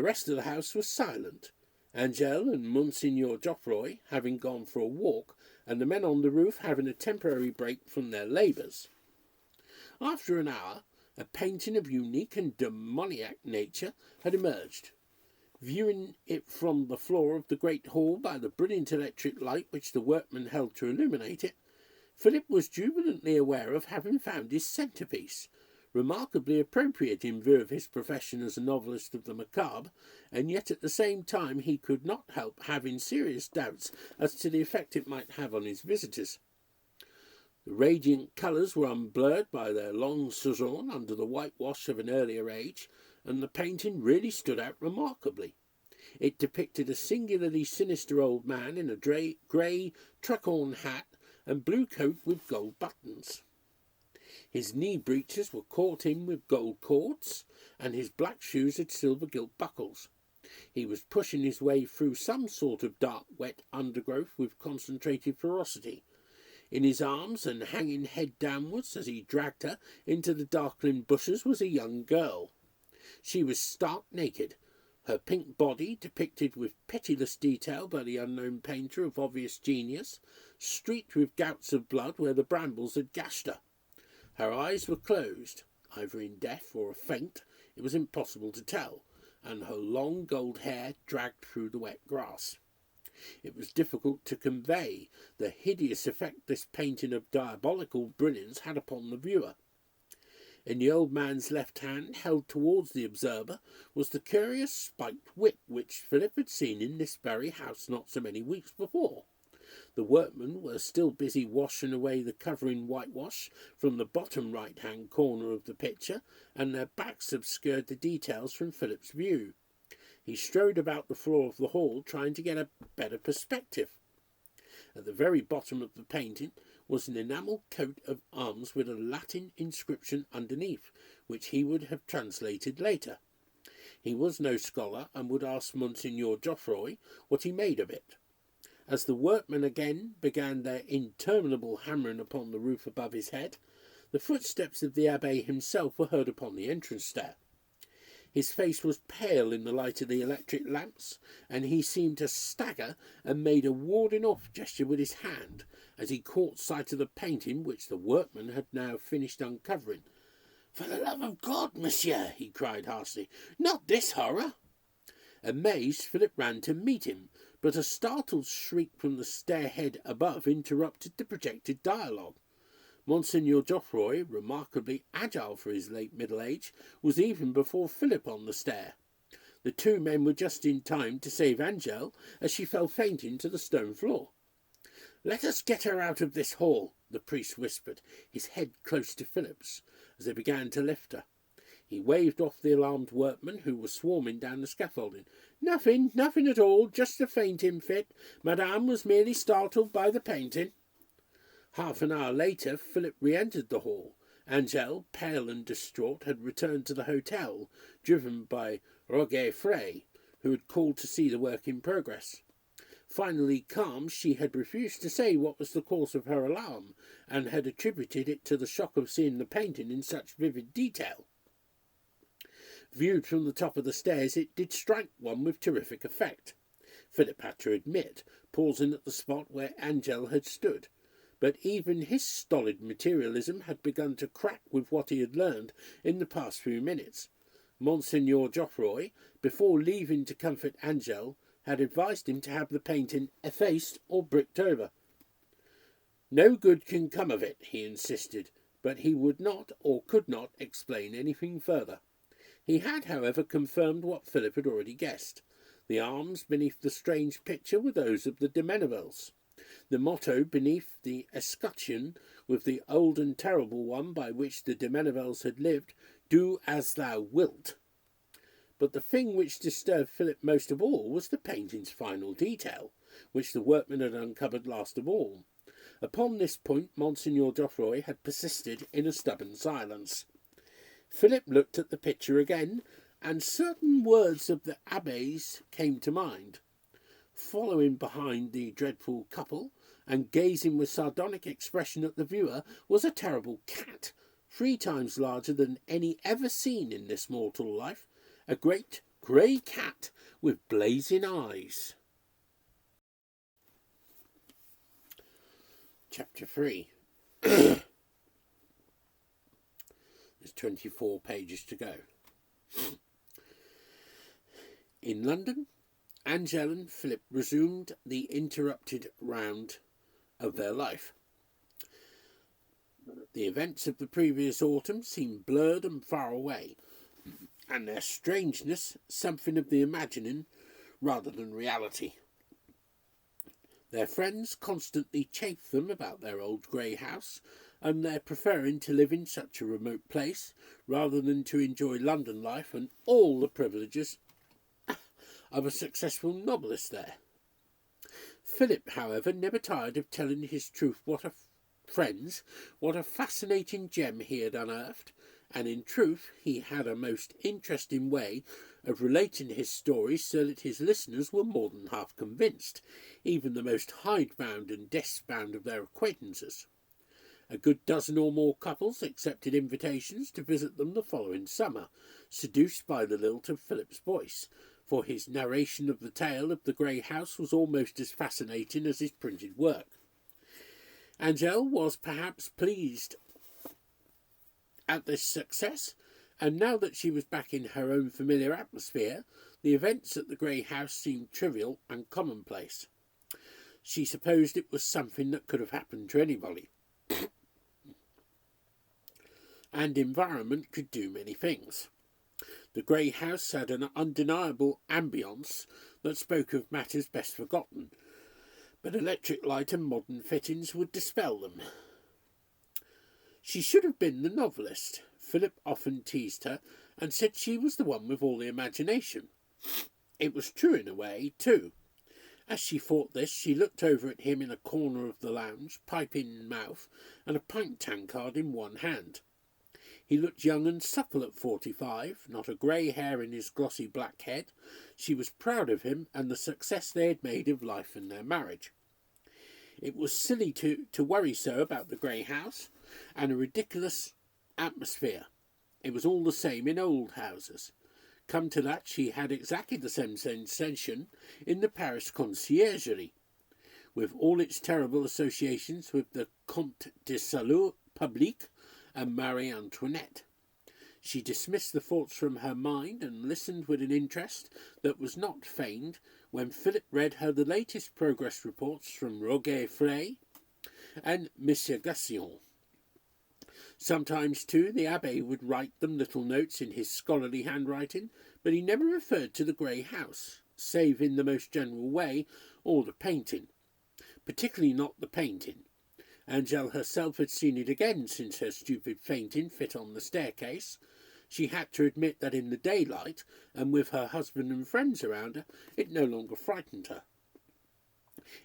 rest of the house was silent. Angèle and Monseigneur Geoffroy having gone for a walk, and the men on the roof having a temporary break from their labours. After an hour, a painting of unique and demoniac nature had emerged. Viewing it from the floor of the great hall by the brilliant electric light which the workmen held to illuminate it, Philip was jubilantly aware of having found his centrepiece, remarkably appropriate in view of his profession as a novelist of the macabre, and yet at the same time he could not help having serious doubts as to the effect it might have on his visitors. The radiant colours were unblurred by their long sojourn under the whitewash of an earlier age, and the painting really stood out remarkably. It depicted a singularly sinister old man in a grey truck-horn hat and blue coat with gold buttons. His knee breeches were caught in with gold cords, and his black shoes had silver gilt buckles. He was pushing his way through some sort of dark, wet undergrowth with concentrated ferocity. In his arms, and hanging head downwards as he dragged her into the darkling bushes, was a young girl. She was stark naked, her pink body, depicted with pitiless detail by the unknown painter of obvious genius, streaked with gouts of blood where the brambles had gashed her. Her eyes were closed, either in death or a faint, it was impossible to tell, and her long gold hair dragged through the wet grass. It was difficult to convey the hideous effect this painting of diabolical brilliance had upon the viewer. In the old man's left hand, held towards the observer, was the curious spiked whip which Philip had seen in this very house not so many weeks before. The workmen were still busy washing away the covering whitewash from the bottom right-hand corner of the picture, and their backs obscured the details from Philip's view. He strode about the floor of the hall, trying to get a better perspective. At the very bottom of the painting was an enamel coat of arms with a Latin inscription underneath, which he would have translated later. He was no scholar, and would ask Monseigneur Geoffroy what he made of it. As the workmen again began their interminable hammering upon the roof above his head, the footsteps of the Abbé himself were heard upon the entrance stair. His face was pale in the light of the electric lamps, and he seemed to stagger and made a warding-off gesture with his hand as he caught sight of the painting which the workman had now finished uncovering. "For the love of God, monsieur!" he cried harshly. "Not this horror!" Amazed, Philip ran to meet him, but a startled shriek from the stairhead above interrupted the projected dialogue. Monseigneur Geoffroy, remarkably agile for his late middle age, was even before Philip on the stair. The 2 men were just in time to save Angèle as she fell fainting to the stone floor. "Let us get her out of this hall," the priest whispered, his head close to Philip's, as they began to lift her. He waved off the alarmed workmen who were swarming down the scaffolding. Nothing at all, just a fainting fit. Madame was merely startled by the painting." Half an hour later, Philip re-entered the hall. Angèle, pale and distraught, had returned to the hotel, driven by Roger Frey, who had called to see the work in progress. Finally calm, she had refused to say what was the cause of her alarm, and had attributed it to the shock of seeing the painting in such vivid detail. Viewed from the top of the stairs, it did strike one with terrific effect, Philip had to admit, pausing at the spot where Angèle had stood. But even his stolid materialism had begun to crack with what he had learned in the past few minutes. Monseigneur Geoffroy, before leaving to comfort Angèle, had advised him to have the painting effaced or bricked over. "No good can come of it," he insisted, but he would not or could not explain anything further. He had, however, confirmed what Philip had already guessed. The arms beneath the strange picture were those of the de Mennevilles. The motto beneath the escutcheon, with the old and terrible one by which the de Mennevilles had lived, Do as thou wilt. But the thing which disturbed Philip most of all was the painting's final detail, which the workman had uncovered last of all. Upon this point Monseigneur Geoffroy had persisted in a stubborn silence. Philip looked at the picture again, and certain words of the abbe's came to mind. Following behind the dreadful couple, and gazing with sardonic expression at the viewer, was a terrible cat, 3 times larger than any ever seen in this mortal life, a great grey cat with blazing eyes. Chapter 3. There's 24 pages to go. In London, Angel and Philip resumed the interrupted round of their life. The events of the previous autumn seemed blurred and far away, and their strangeness something of the imagining rather than reality. Their friends constantly chaffed them about their old grey house, and their preferring to live in such a remote place rather than to enjoy London life and all the privileges of a successful novelist there. Philip, however, never tired of telling his friends what a fascinating gem he had unearthed, and in truth he had a most interesting way of relating his stories so that his listeners were more than half convinced, even the most hidebound and desk-bound of their acquaintances. A good dozen or more couples accepted invitations to visit them the following summer, seduced by the lilt of Philip's voice, for his narration of the tale of the grey house was almost as fascinating as his printed work. Angel was perhaps pleased at this success, and now that she was back in her own familiar atmosphere, the events at the grey house seemed trivial and commonplace. She supposed it was something that could have happened to anybody. And environment could do many things. The grey house had an undeniable ambience that spoke of matters best forgotten, but electric light and modern fittings would dispel them. She should have been the novelist. Philip often teased her and said she was the one with all the imagination. It was true in a way, too. As she thought this, she looked over at him in a corner of the lounge, pipe in mouth, and a pint tankard in one hand. He looked young and supple at 45, not a grey hair in his glossy black head. She was proud of him and the success they had made of life and their marriage. It was silly to worry so about the grey house, and a ridiculous atmosphere. It was all the same in old houses. Come to that, she had exactly the same sensation in the Paris conciergerie, with all its terrible associations with the Comte de Salut Public and Marie Antoinette. She dismissed the thoughts from her mind and listened with an interest that was not feigned when Philip read her the latest progress reports from Roger Frey and Monsieur Gassion. Sometimes, too, the abbe would write them little notes in his scholarly handwriting, but he never referred to the grey house, save in the most general way, or the painting. Particularly not the painting. Angel herself had seen it again since her stupid fainting fit on the staircase. She had to admit that in the daylight, and with her husband and friends around her, it no longer frightened her.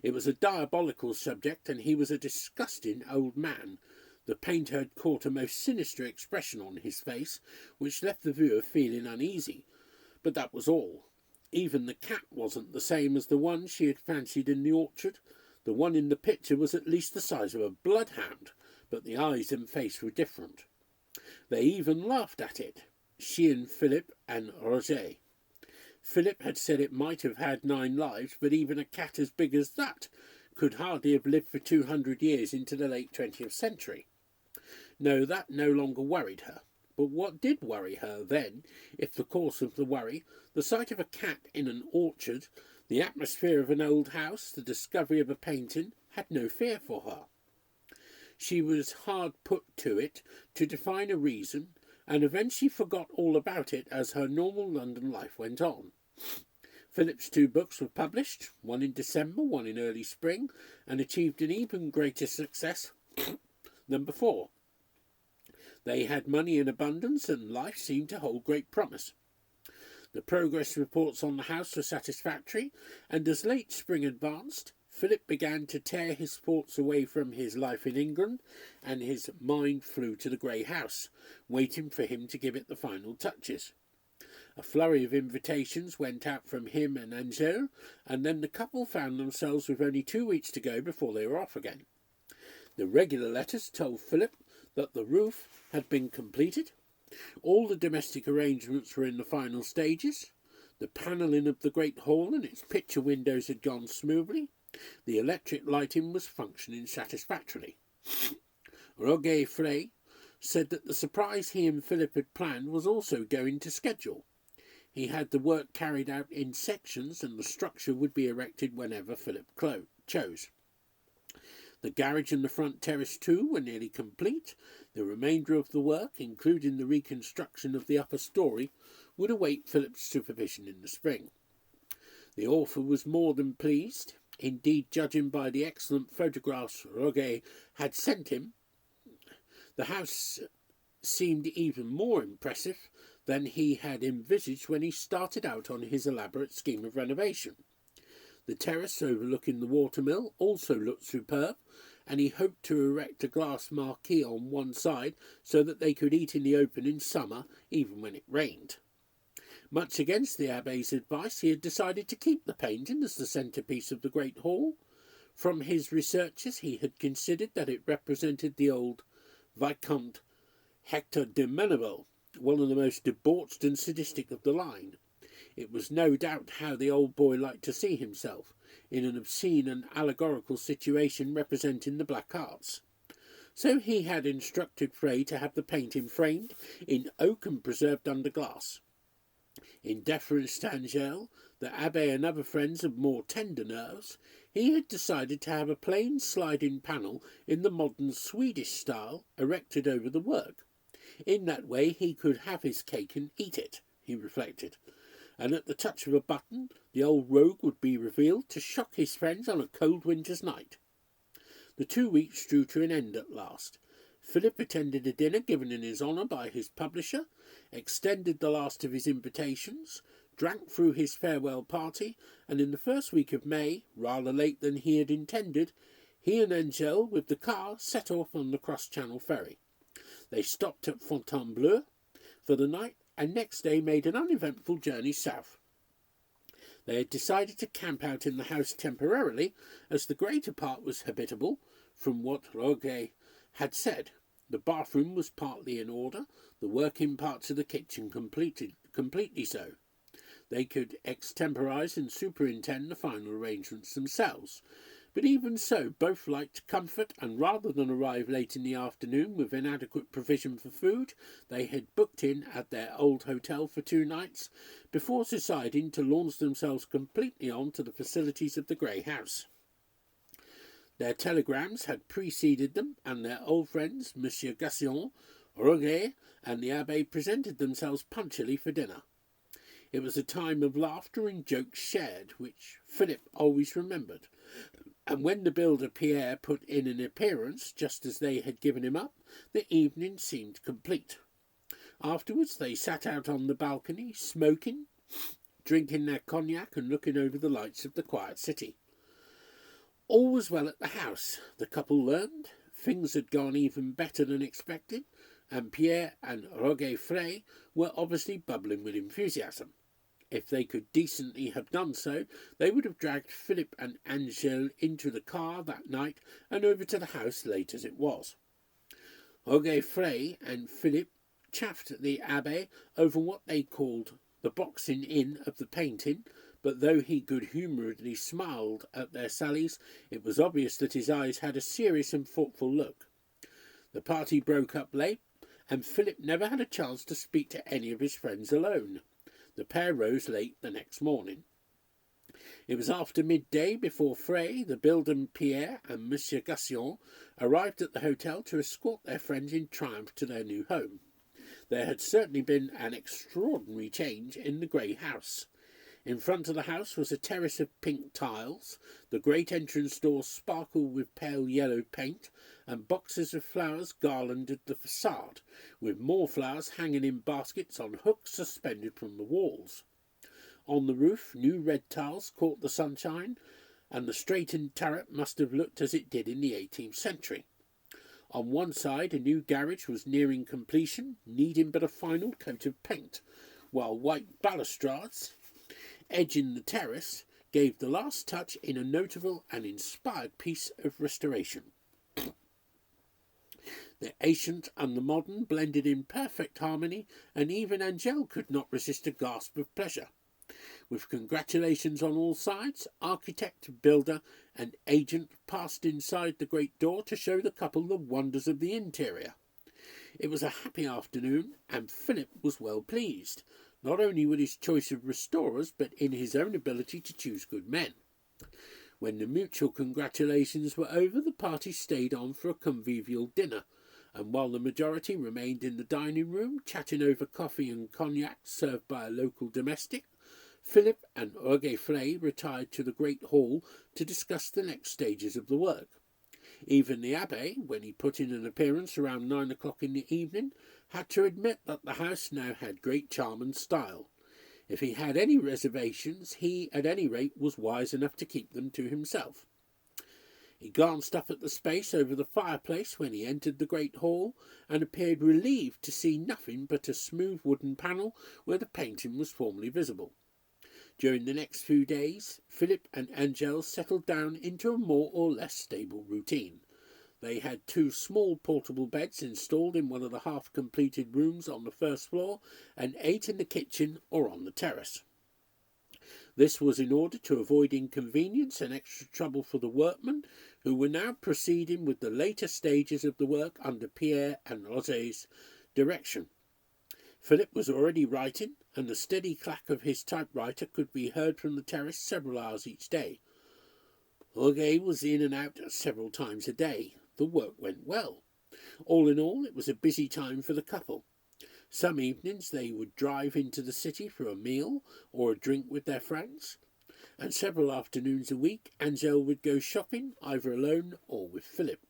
It was a diabolical subject, and he was a disgusting old man. The painter had caught a most sinister expression on his face, which left the viewer feeling uneasy. But that was all. Even the cat wasn't the same as the one she had fancied in the orchard. The one in the picture was at least the size of a bloodhound, but the eyes and face were different. They even laughed at it, she and Philip and Roger. Philip had said it might have had 9 lives, but even a cat as big as that could hardly have lived for 200 years into the late 20th century. No, that no longer worried her. But what did worry her then, if the cause of the worry, the sight of a cat in an orchard, the atmosphere of an old house, the discovery of a painting, had no fear for her. She was hard put to it to define a reason, and eventually forgot all about it as her normal London life went on. Philip's 2 books were published, one in December, one in early spring, and achieved an even greater success than before. They had money in abundance, and life seemed to hold great promise. The progress reports on the house were satisfactory, and as late spring advanced, Philip began to tear his thoughts away from his life in England, and his mind flew to the grey house, waiting for him to give it the final touches. A flurry of invitations went out from him and Angèle, and then the couple found themselves with only 2 weeks to go before they were off again. The regular letters told Philip that the roof had been completed, all the domestic arrangements were in the final stages, the panelling of the great hall and its picture windows had gone smoothly, the electric lighting was functioning satisfactorily. Roger Frey said that the surprise he and Philip had planned was also going to schedule. He had the work carried out in sections, and the structure would be erected whenever Philip chose. The garage and the front terrace too were nearly complete. The remainder of the work, including the reconstruction of the upper story, would await Philip's supervision in the spring. The author was more than pleased. Indeed, judging by the excellent photographs Roger had sent him, the house seemed even more impressive than he had envisaged when he started out on his elaborate scheme of renovation. The terrace overlooking the watermill also looked superb, and he hoped to erect a glass marquee on one side so that they could eat in the open in summer, even when it rained. Much against the Abbé's advice, he had decided to keep the painting as the centrepiece of the great hall. From his researches, he had considered that it represented the old Vicomte Hector de Menneval, one of the most debauched and sadistic of the line. It was no doubt how the old boy liked to see himself, in an obscene and allegorical situation representing the black arts. So he had instructed Frey to have the painting framed in oak and preserved under glass. In deference to Angèle, the Abbé and other friends of more tender nerves, he had decided to have a plain sliding panel in the modern Swedish style erected over the work. In that way he could have his cake and eat it, he reflected, and at the touch of a button the old rogue would be revealed to shock his friends on a cold winter's night. The 2 weeks drew to an end at last. Philip attended a dinner given in his honour by his publisher, extended the last of his invitations, drank through his farewell party, and in the first week of May, rather late than he had intended, he and Angèle with the car set off on the cross-channel ferry. They stopped at Fontainebleau for the night, and next day made an uneventful journey south. They had decided to camp out in the house temporarily, as the greater part was habitable, from what Roger had said. The bathroom was partly in order, the working parts of the kitchen completely so. They could extemporize and superintend the final arrangements themselves. But even so, both liked comfort, and rather than arrive late in the afternoon with inadequate provision for food, they had booked in at their old hotel for 2 nights, before deciding to launch themselves completely on to the facilities of the grey house. Their telegrams had preceded them, and their old friends, Monsieur Gassion, Roger, and the Abbé presented themselves punctually for dinner. It was a time of laughter and jokes shared, which Philip always remembered, and when the builder Pierre put in an appearance, just as they had given him up, the evening seemed complete. Afterwards they sat out on the balcony, smoking, drinking their cognac and looking over the lights of the quiet city. All was well at the house, the couple learned. Things had gone even better than expected, and Pierre and Roger Frey were obviously bubbling with enthusiasm. If they could decently have done so, they would have dragged Philip and Angèle into the car that night and over to the house late as it was. Roger Frey and Philip chaffed the Abbé over what they called the boxing in of the painting, but though he good-humouredly smiled at their sallies, it was obvious that his eyes had a serious and thoughtful look. The party broke up late, and Philip never had a chance to speak to any of his friends alone. The pair rose late the next morning. It was after midday before Frey, the builder Pierre, and Monsieur Gassion arrived at the hotel to escort their friends in triumph to their new home. There had certainly been an extraordinary change in the grey house. In front of the house was a terrace of pink tiles. The great entrance door sparkled with pale yellow paint, and boxes of flowers garlanded the facade, with more flowers hanging in baskets on hooks suspended from the walls. On the roof, new red tiles caught the sunshine, and the straightened turret must have looked as it did in the 18th century. On one side, a new garage was nearing completion, needing but a final coat of paint, while white balustrades edging the terrace gave the last touch in a notable and inspired piece of restoration. The ancient and the modern blended in perfect harmony, and even Angel could not resist a gasp of pleasure. With congratulations on all sides, architect, builder, and agent passed inside the great door to show the couple the wonders of the interior. It was a happy afternoon, and Philip was well pleased, not only with his choice of restorers, but in his own ability to choose good men. When the mutual congratulations were over, the party stayed on for a convivial dinner, and while the majority remained in the dining room, chatting over coffee and cognac served by a local domestic, Philip and Roger Flay retired to the great hall to discuss the next stages of the work. Even the Abbé, when he put in an appearance around 9 o'clock in the evening, had to admit that the house now had great charm and style. If he had any reservations, he, at any rate, was wise enough to keep them to himself. He glanced up at the space over the fireplace when he entered the great hall, and appeared relieved to see nothing but a smooth wooden panel where the painting was formerly visible. During the next few days, Philip and Angel settled down into a more or less stable routine. They had 2 small portable beds installed in one of the half-completed rooms on the first floor, and 8 in the kitchen or on the terrace. This was in order to avoid inconvenience and extra trouble for the workmen, who were now proceeding with the later stages of the work under Pierre and Roger's direction. Philip was already writing, and the steady clack of his typewriter could be heard from the terrace several hours each day. Roger was in and out several times a day. The work went well. All in all, it was a busy time for the couple. Some evenings they would drive into the city for a meal or a drink with their friends, and several afternoons a week Angel would go shopping, either alone or with Philip.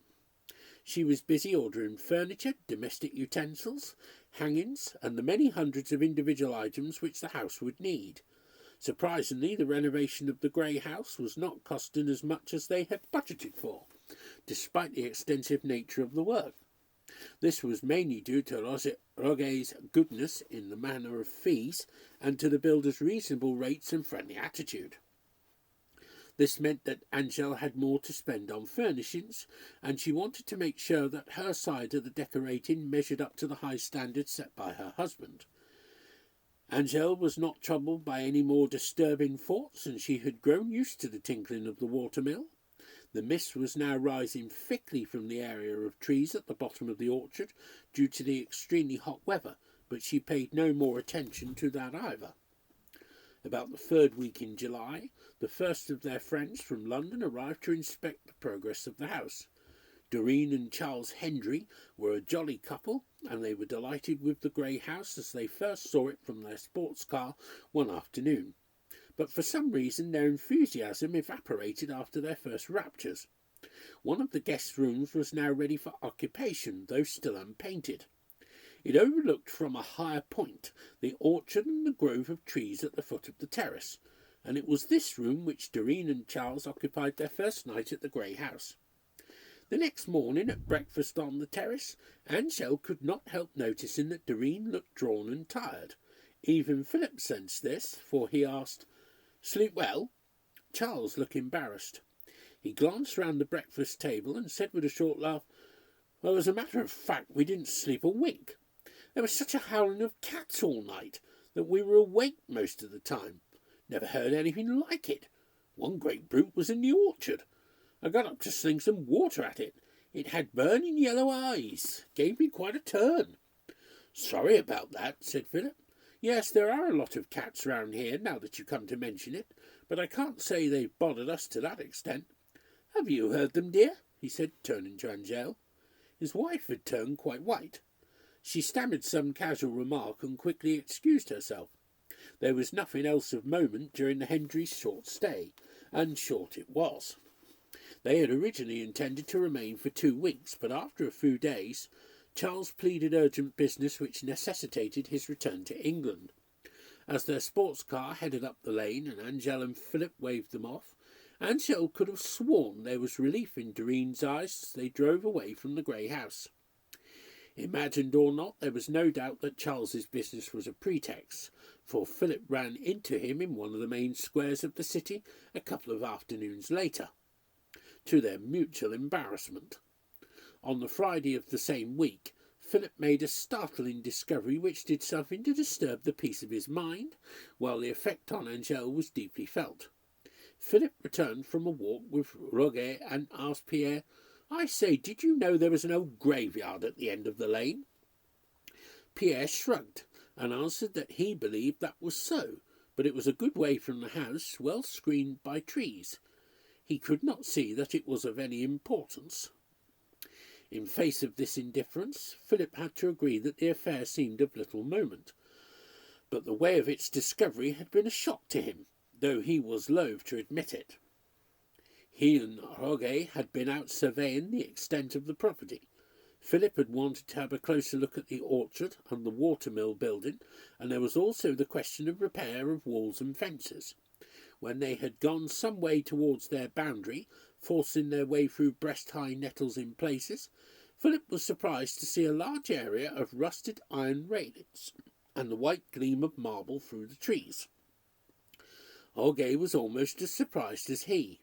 She was busy ordering furniture, domestic utensils, hangings, and the many hundreds of individual items which the house would need. Surprisingly, the renovation of the grey house was not costing as much as they had budgeted for, despite the extensive nature of the work. This was mainly due to Roger's goodness in the matter of fees, and to the builder's reasonable rates and friendly attitude. This meant that Angel had more to spend on furnishings, and she wanted to make sure that her side of the decorating measured up to the high standards set by her husband. Angel was not troubled by any more disturbing thoughts, and she had grown used to the tinkling of the watermill. The mist was now rising thickly from the area of trees at the bottom of the orchard due to the extremely hot weather, but she paid no more attention to that either. About the 3rd week in July, the first of their friends from London arrived to inspect the progress of the house. Doreen and Charles Hendry were a jolly couple, and they were delighted with the grey house as they first saw it from their sports car one afternoon. But for some reason their enthusiasm evaporated after their first raptures. One of the guest rooms was now ready for occupation, though still unpainted. It overlooked from a higher point the orchard and the grove of trees at the foot of the terrace, and it was this room which Doreen and Charles occupied their first night at the grey house. The next morning at breakfast on the terrace, Angel could not help noticing that Doreen looked drawn and tired. Even Philip sensed this, for he asked, "Sleep well?" Charles looked embarrassed. He glanced round the breakfast table and said with a short laugh, "Well, as a matter of fact, we didn't sleep a wink. There was such a howling of cats all night that we were awake most of the time. Never heard anything like it. One great brute was in the orchard. I got up to sling some water at it. It had burning yellow eyes. Gave me quite a turn." "Sorry about that," said Philip. "Yes, there are a lot of cats round here, now that you come to mention it, but I can't say they've bothered us to that extent. Have you heard them, dear?" he said, turning to Angel. His wife had turned quite white. She stammered some casual remark and quickly excused herself. There was nothing else of moment during the Hendrys' short stay, and short it was. They had originally intended to remain for 2 weeks, but after a few days, Charles pleaded urgent business which necessitated his return to England. As their sports car headed up the lane and Angel and Philip waved them off, Angel could have sworn there was relief in Doreen's eyes as they drove away from the grey house. Imagined or not, there was no doubt that Charles's business was a pretext, for Philip ran into him in one of the main squares of the city a couple of afternoons later, to their mutual embarrassment. On the Friday of the same week, Philip made a startling discovery which did something to disturb the peace of his mind, while the effect on Angel was deeply felt. Philip returned from a walk with Roget and asked Pierre, "I say, did you know there was an old graveyard at the end of the lane?" Pierre shrugged and answered that he believed that was so, but it was a good way from the house, well screened by trees. He could not see that it was of any importance. In face of this indifference, Philip had to agree that the affair seemed of little moment, but the way of its discovery had been a shock to him, though he was loath to admit it. He and Roget had been out surveying the extent of the property. Philip had wanted to have a closer look at the orchard and the watermill building, and there was also the question of repair of walls and fences. When they had gone some way towards their boundary, forcing their way through breast-high nettles in places, Philip was surprised to see a large area of rusted iron railings and the white gleam of marble through the trees. Roget was almost as surprised as he.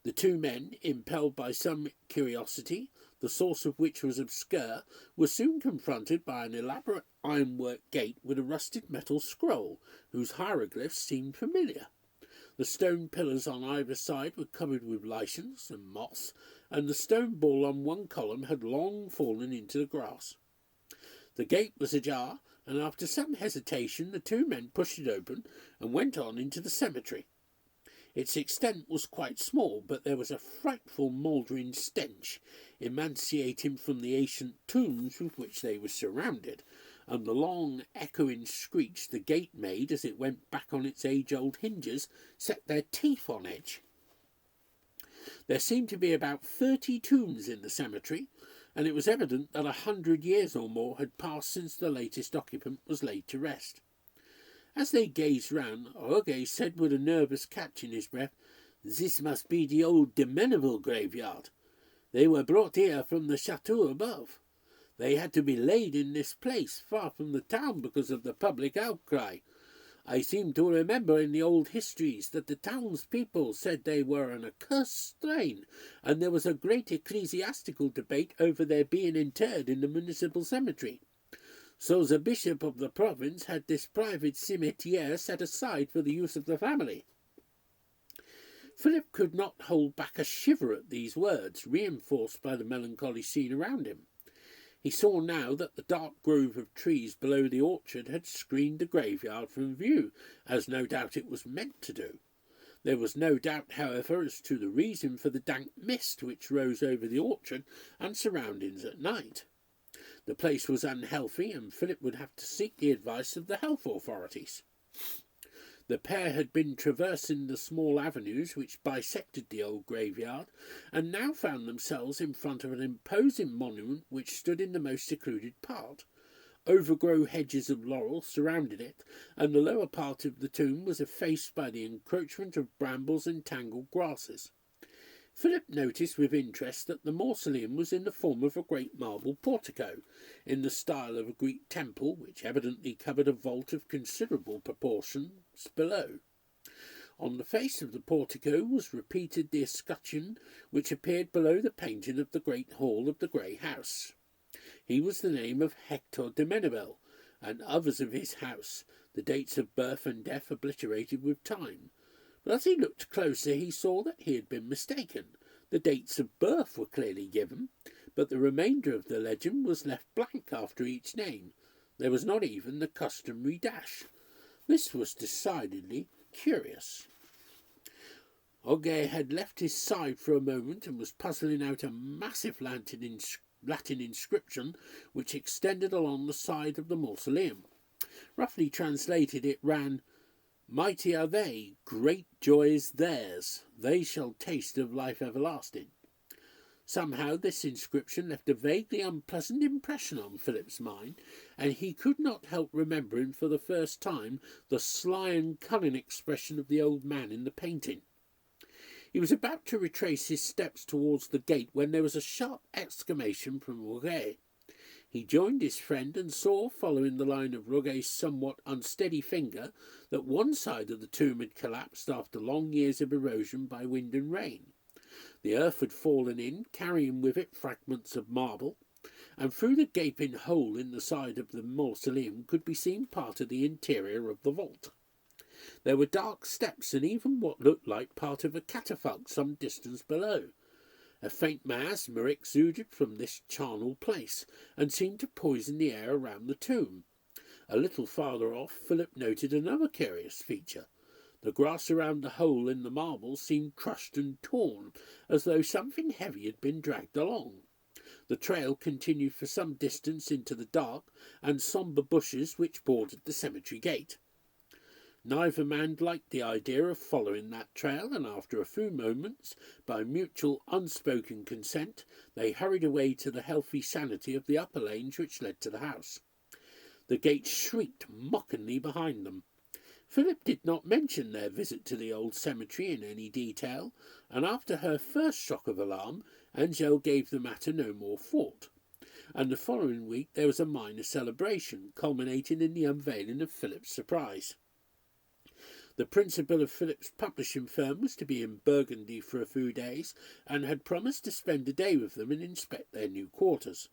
The two men, impelled by some curiosity, the source of which was obscure, were soon confronted by an elaborate ironwork gate with a rusted metal scroll, whose hieroglyphs seemed familiar. The stone pillars on either side were covered with lichens and moss, and the stone ball on one column had long fallen into the grass. The gate was ajar, and after some hesitation the two men pushed it open and went on into the cemetery. Its extent was quite small, but there was a frightful mouldering stench emanating from the ancient tombs with which they were surrounded, and the long echoing screech the gate made as it went back on its age-old hinges set their teeth on edge. There seemed to be about 30 tombs in the cemetery, and it was evident that 100 years or more had passed since the latest occupant was laid to rest. As they gazed round, Roget said with a nervous catch in his breath, "This must be the old de Meneville graveyard. They were brought here from the chateau above. They had to be laid in this place, far from the town, because of the public outcry. I seem to remember in the old histories that the townspeople said they were an accursed strain, and there was a great ecclesiastical debate over their being interred in the municipal cemetery. So the bishop of the province had this private cimetière set aside for the use of the family." Philip could not hold back a shiver at these words, reinforced by the melancholy scene around him. He saw now that the dark grove of trees below the orchard had screened the graveyard from view, as no doubt it was meant to do. There was no doubt, however, as to the reason for the dank mist which rose over the orchard and surroundings at night. The place was unhealthy, and Philip would have to seek the advice of the health authorities. The pair had been traversing the small avenues which bisected the old graveyard, and now found themselves in front of an imposing monument which stood in the most secluded part. Overgrown hedges of laurel surrounded it, and the lower part of the tomb was effaced by the encroachment of brambles and tangled grasses. Philip noticed with interest that the mausoleum was in the form of a great marble portico, in the style of a Greek temple, which evidently covered a vault of considerable proportions below. On the face of the portico was repeated the escutcheon which appeared below the painting of the great hall of the grey house. He was the name of Hector de Meneville, and others of his house, the dates of birth and death obliterated with time. But as he looked closer he saw that he had been mistaken. The dates of birth were clearly given, but the remainder of the legend was left blank after each name. There was not even the customary dash. This was decidedly curious. Roget had left his side for a moment and was puzzling out a massive Latin inscription which extended along the side of the mausoleum. Roughly translated, it ran, "Mighty are they, great joy is theirs, they shall taste of life everlasting." Somehow this inscription left a vaguely unpleasant impression on Philip's mind, and he could not help remembering for the first time the sly and cunning expression of the old man in the painting. He was about to retrace his steps towards the gate when there was a sharp exclamation from Roguet. He joined his friend and saw, following the line of Roguet's somewhat unsteady finger, that one side of the tomb had collapsed after long years of erosion by wind and rain. The earth had fallen in, carrying with it fragments of marble, and through the gaping hole in the side of the mausoleum could be seen part of the interior of the vault. There were dark steps and even what looked like part of a catafalque some distance below. A faint miasma exuded from this charnel place, and seemed to poison the air around the tomb. A little farther off, Philip noted another curious feature. The grass around the hole in the marble seemed crushed and torn, as though something heavy had been dragged along. The trail continued for some distance into the dark and sombre bushes which bordered the cemetery gate. Neither man liked the idea of following that trail, and after a few moments, by mutual unspoken consent, they hurried away to the healthy sanity of the upper lanes which led to the house. The gate shrieked mockingly behind them. Philip did not mention their visit to the old cemetery in any detail, and after her first shock of alarm, Angèle gave the matter no more thought. And the following week there was a minor celebration, culminating in the unveiling of Philip's surprise. The principal of Philip's publishing firm was to be in Burgundy for a few days, and had promised to spend a day with them and inspect their new quarters.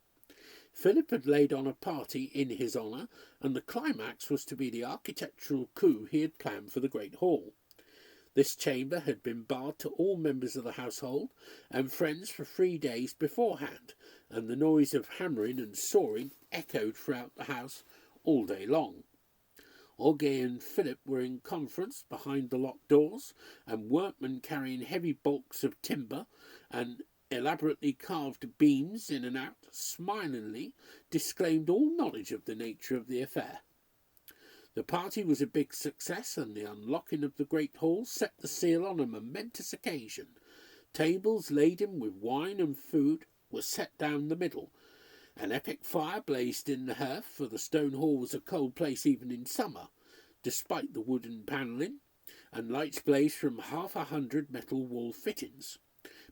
Philip had laid on a party in his honour, and the climax was to be the architectural coup he had planned for the great hall. This chamber had been barred to all members of the household and friends for 3 days beforehand, and the noise of hammering and sawing echoed throughout the house all day long. Auguet and Philip were in conference behind the locked doors, and workmen carrying heavy bulks of timber and elaborately carved beams in and out smilingly disclaimed all knowledge of the nature of the affair. The party was a big success, and the unlocking of the great hall set the seal on a momentous occasion. Tables laden with wine and food were set down the middle. An epic fire blazed in the hearth, for the stone hall was a cold place even in summer, despite the wooden panelling, and lights blazed from 100 metal wall fittings.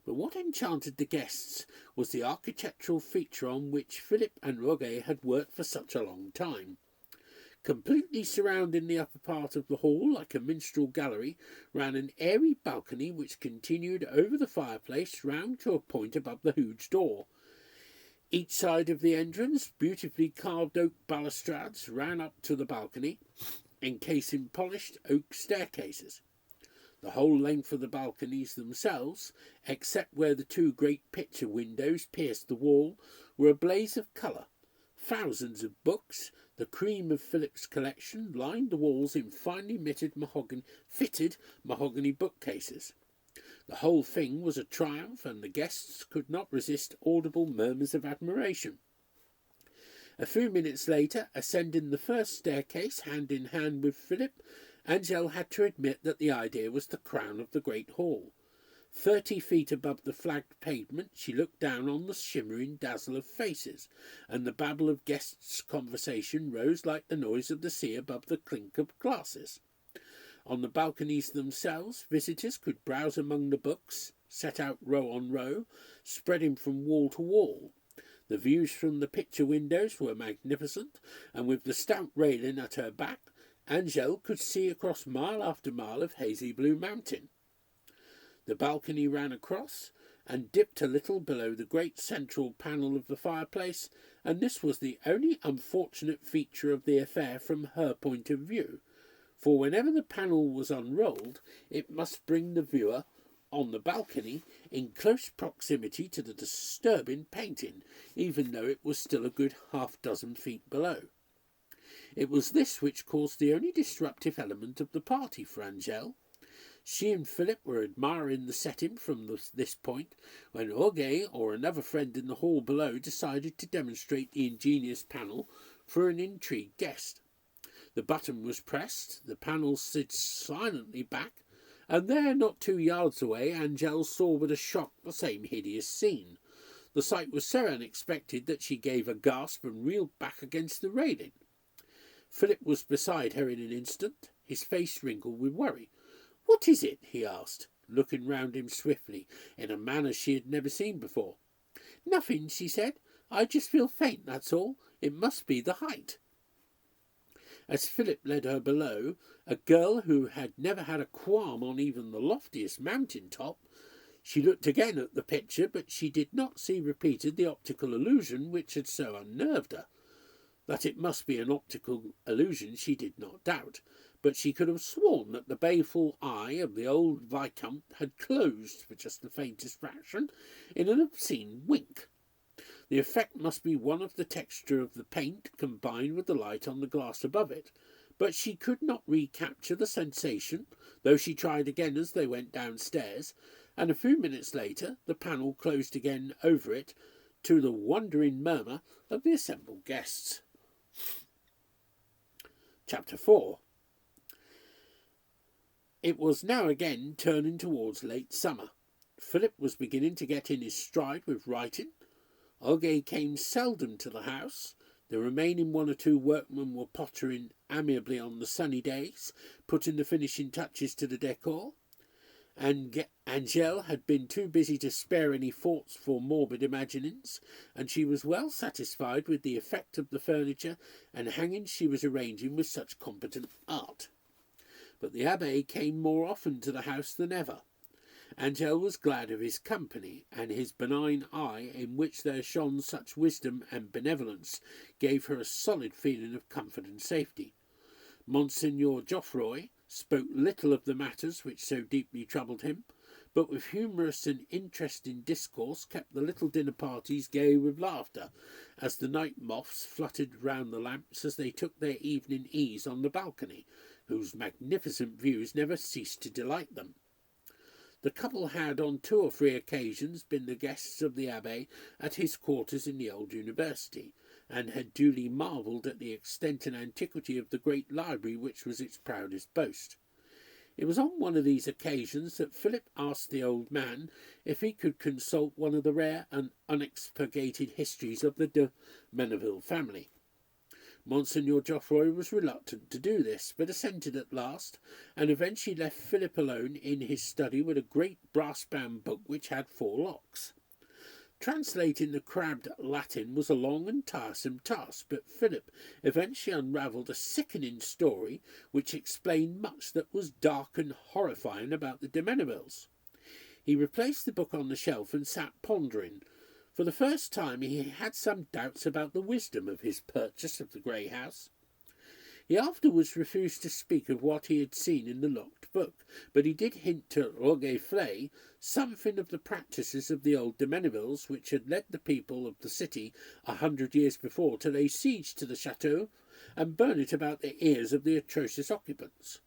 But what enchanted the guests was the architectural feature on which Philip and Roguet had worked for such a long time. Completely surrounding the upper part of the hall, like a minstrel gallery, ran an airy balcony which continued over the fireplace round to a point above the huge door. Each side of the entrance, beautifully carved oak balustrades ran up to the balcony, encasing polished oak staircases. The whole length of the balconies themselves, except where the 2 great picture windows pierced the wall, were a blaze of colour. Thousands of books, the cream of Philip's collection, lined the walls in finely fitted mahogany bookcases. The whole thing was a triumph, and the guests could not resist audible murmurs of admiration. A few minutes later, ascending the first staircase hand in hand with Philip, Angèle had to admit that the idea was the crown of the great hall. 30 feet above the flagged pavement, she looked down on the shimmering dazzle of faces, and the babble of guests' conversation rose like the noise of the sea above the clink of glasses. On the balconies themselves, visitors could browse among the books, set out row on row, spreading from wall to wall. The views from the picture windows were magnificent, and with the stout railing at her back, Angèle could see across mile after mile of hazy blue mountain. The balcony ran across and dipped a little below the great central panel of the fireplace, and this was the only unfortunate feature of the affair from her point of view, for whenever the panel was unrolled, it must bring the viewer on the balcony in close proximity to the disturbing painting, even though it was still a good 6 feet below. It was this which caused the only disruptive element of the party for Angèle. She and Philip were admiring the setting from this point, when Auguet or another friend in the hall below decided to demonstrate the ingenious panel for an intrigued guest. The button was pressed, the panel slid silently back, and there, not 2 yards away, Angel saw with a shock the same hideous scene. The sight was so unexpected that she gave a gasp and reeled back against the railing. Philip was beside her in an instant, his face wrinkled with worry. "What is it?" he asked, looking round him swiftly, in a manner she had never seen before. "Nothing," she said. "I just feel faint, that's all. It must be the height." As Philip led her below, a girl who had never had a qualm on even the loftiest mountain top, she looked again at the picture, but she did not see repeated the optical illusion which had so unnerved her. That it must be an optical illusion she did not doubt, but she could have sworn that the baleful eye of the old Viscount had closed for just the faintest fraction in an obscene wink. The effect must be one of the texture of the paint combined with the light on the glass above it, but she could not recapture the sensation, though she tried again as they went downstairs, and a few minutes later the panel closed again over it to the wondering murmur of the assembled guests. Chapter 4. It was now again turning towards late summer. Philip was beginning to get in his stride with writing. Olga came seldom to the house. The remaining 1 or 2 workmen were pottering amiably on the sunny days, putting the finishing touches to the decor. And Angel had been too busy to spare any thoughts for morbid imaginings, and she was well satisfied with the effect of the furniture and hangings she was arranging with such competent art. But the Abbé came more often to the house than ever. Angel was glad of his company, and his benign eye, in which there shone such wisdom and benevolence, gave her a solid feeling of comfort and safety. Monseigneur Geoffroy spoke little of the matters which so deeply troubled him, but with humorous and interesting discourse kept the little dinner parties gay with laughter, as the night moths fluttered round the lamps as they took their evening ease on the balcony, whose magnificent views never ceased to delight them. The couple had on 2 or 3 occasions been the guests of the Abbé at his quarters in the old university, and had duly marvelled at the extent and antiquity of the great library which was its proudest boast. It was on one of these occasions that Philip asked the old man if he could consult one of the rare and unexpurgated histories of the de Menneville family. Monseigneur Geoffroy was reluctant to do this, but assented at last, and eventually left Philip alone in his study with a great brass-bound book which had 4 locks. Translating the crabbed Latin was a long and tiresome task, but Philip eventually unravelled a sickening story which explained much that was dark and horrifying about the de Mennevilles. He replaced the book on the shelf and sat pondering. For the first time he had some doubts about the wisdom of his purchase of the grey house. He afterwards refused to speak of what he had seen in the locked book, but he did hint to Roquefort something of the practices of the old de Mennevilles which had led the people of the city 100 years before to lay siege to the chateau and burn it about the ears of the atrocious occupants.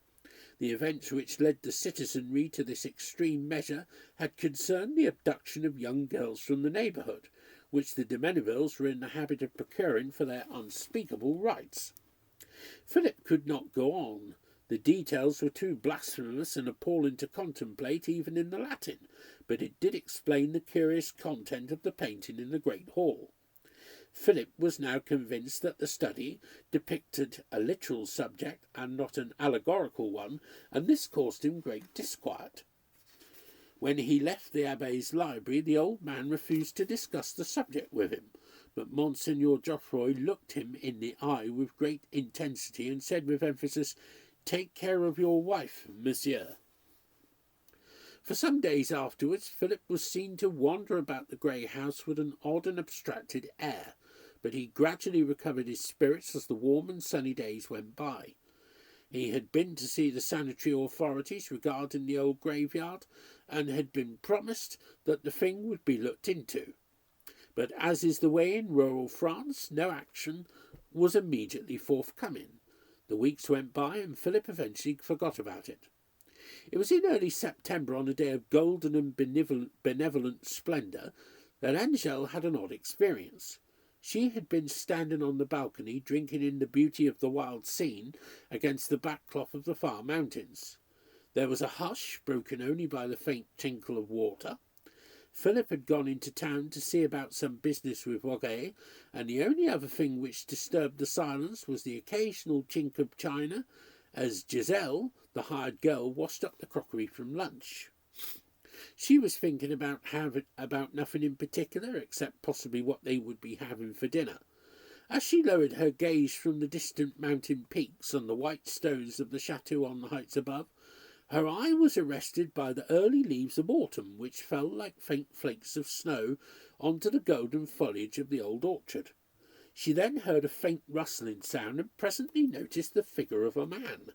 The events which led the citizenry to this extreme measure had concerned the abduction of young girls from the neighbourhood, which the de Mennevilles were in the habit of procuring for their unspeakable rights. Philip could not go on. The details were too blasphemous and appalling to contemplate even in the Latin, but it did explain the curious content of the painting in the great hall. Philip was now convinced that the study depicted a literal subject and not an allegorical one, and this caused him great disquiet. When he left the Abbé's library, the old man refused to discuss the subject with him, but Monseigneur Geoffroy looked him in the eye with great intensity and said with emphasis, "Take care of your wife, monsieur." For some days afterwards, Philip was seen to wander about the grey house with an odd and abstracted air, but he gradually recovered his spirits as the warm and sunny days went by. He had been to see the sanitary authorities regarding the old graveyard, and had been promised that the thing would be looked into. But as is the way in rural France, no action was immediately forthcoming. The weeks went by, and Philip eventually forgot about it. It was in early September, on a day of golden and benevolent splendour, that Angel had an odd experience. She had been standing on the balcony, drinking in the beauty of the wild scene against the backcloth of the far mountains. There was a hush, broken only by the faint tinkle of water. Philip had gone into town to see about some business with Roget, and the only other thing which disturbed the silence was the occasional chink of china, as Giselle, the hired girl, washed up the crockery from lunch. She was thinking about nothing in particular, except possibly what they would be having for dinner. As she lowered her gaze from the distant mountain peaks on the white stones of the chateau on the heights above, her eye was arrested by the early leaves of autumn, which fell like faint flakes of snow onto the golden foliage of the old orchard. She then heard a faint rustling sound and presently noticed the figure of a man.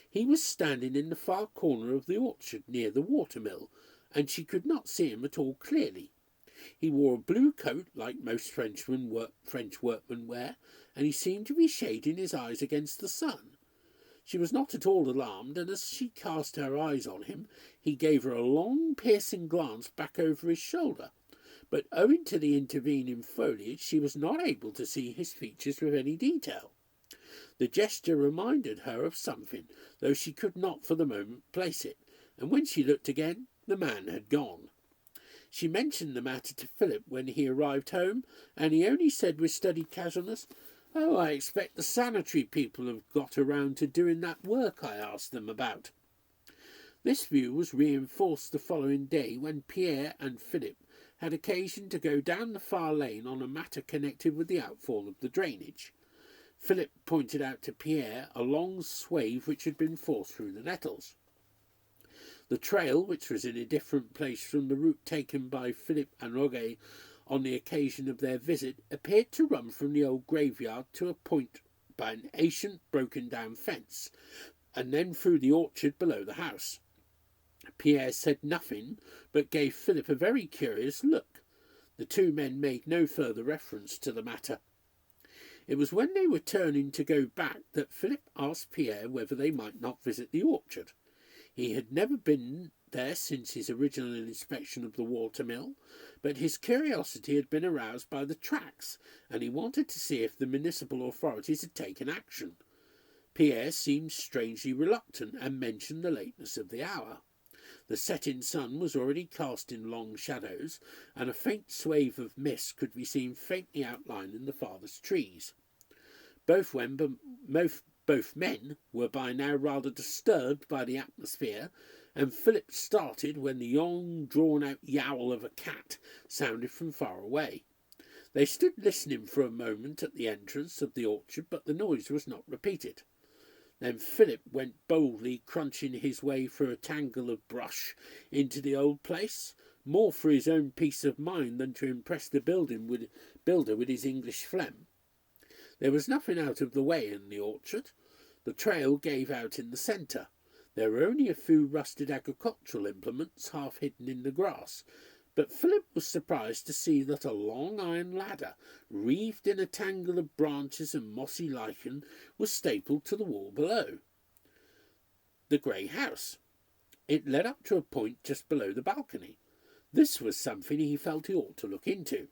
He was standing in the far corner of the orchard near the watermill, and she could not see him at all clearly. He wore a blue coat like most French workmen wear, and he seemed to be shading his eyes against the sun. She was not at all alarmed, and as she cast her eyes on him, he gave her a long, piercing glance back over his shoulder. But owing to the intervening foliage, she was not able to see his features with any detail. The gesture reminded her of something, though she could not for the moment place it, and when she looked again, the man had gone. She mentioned the matter to Philip when he arrived home, and he only said with studied casualness, "Oh, I expect the sanitary people have got around to doing that work I asked them about." This view was reinforced the following day when Pierre and Philip had occasion to go down the far lane on a matter connected with the outfall of the drainage. Philip pointed out to Pierre a long swathe which had been forced through the nettles. The trail, which was in a different place from the route taken by Philip and Roget on the occasion of their visit, appeared to run from the old graveyard to a point by an ancient broken-down fence, and then through the orchard below the house. Pierre said nothing, but gave Philip a very curious look. The two men made no further reference to the matter. It was when they were turning to go back that Philip asked Pierre whether they might not visit the orchard. He had never been there since his original inspection of the water-mill, but his curiosity had been aroused by the tracks, and he wanted to see if the municipal authorities had taken action. Pierre seemed strangely reluctant, and mentioned the lateness of the hour. The setting sun was already casting long shadows, and a faint swathe of mist could be seen faintly outlining the farthest trees. Both men were by now rather disturbed by the atmosphere, and Philip started when the long, drawn-out yowl of a cat sounded from far away. They stood listening for a moment at the entrance of the orchard, but the noise was not repeated. Then Philip went boldly crunching his way through a tangle of brush into the old place, more for his own peace of mind than to impress the builder with his English phlegm. There was nothing out of the way in the orchard. The trail gave out in the centre. There were only a few rusted agricultural implements half hidden in the grass, but Philip was surprised to see that a long iron ladder, wreathed in a tangle of branches and mossy lichen, was stapled to the wall below the grey house. It led up to a point just below the balcony. This was something he felt he ought to look into.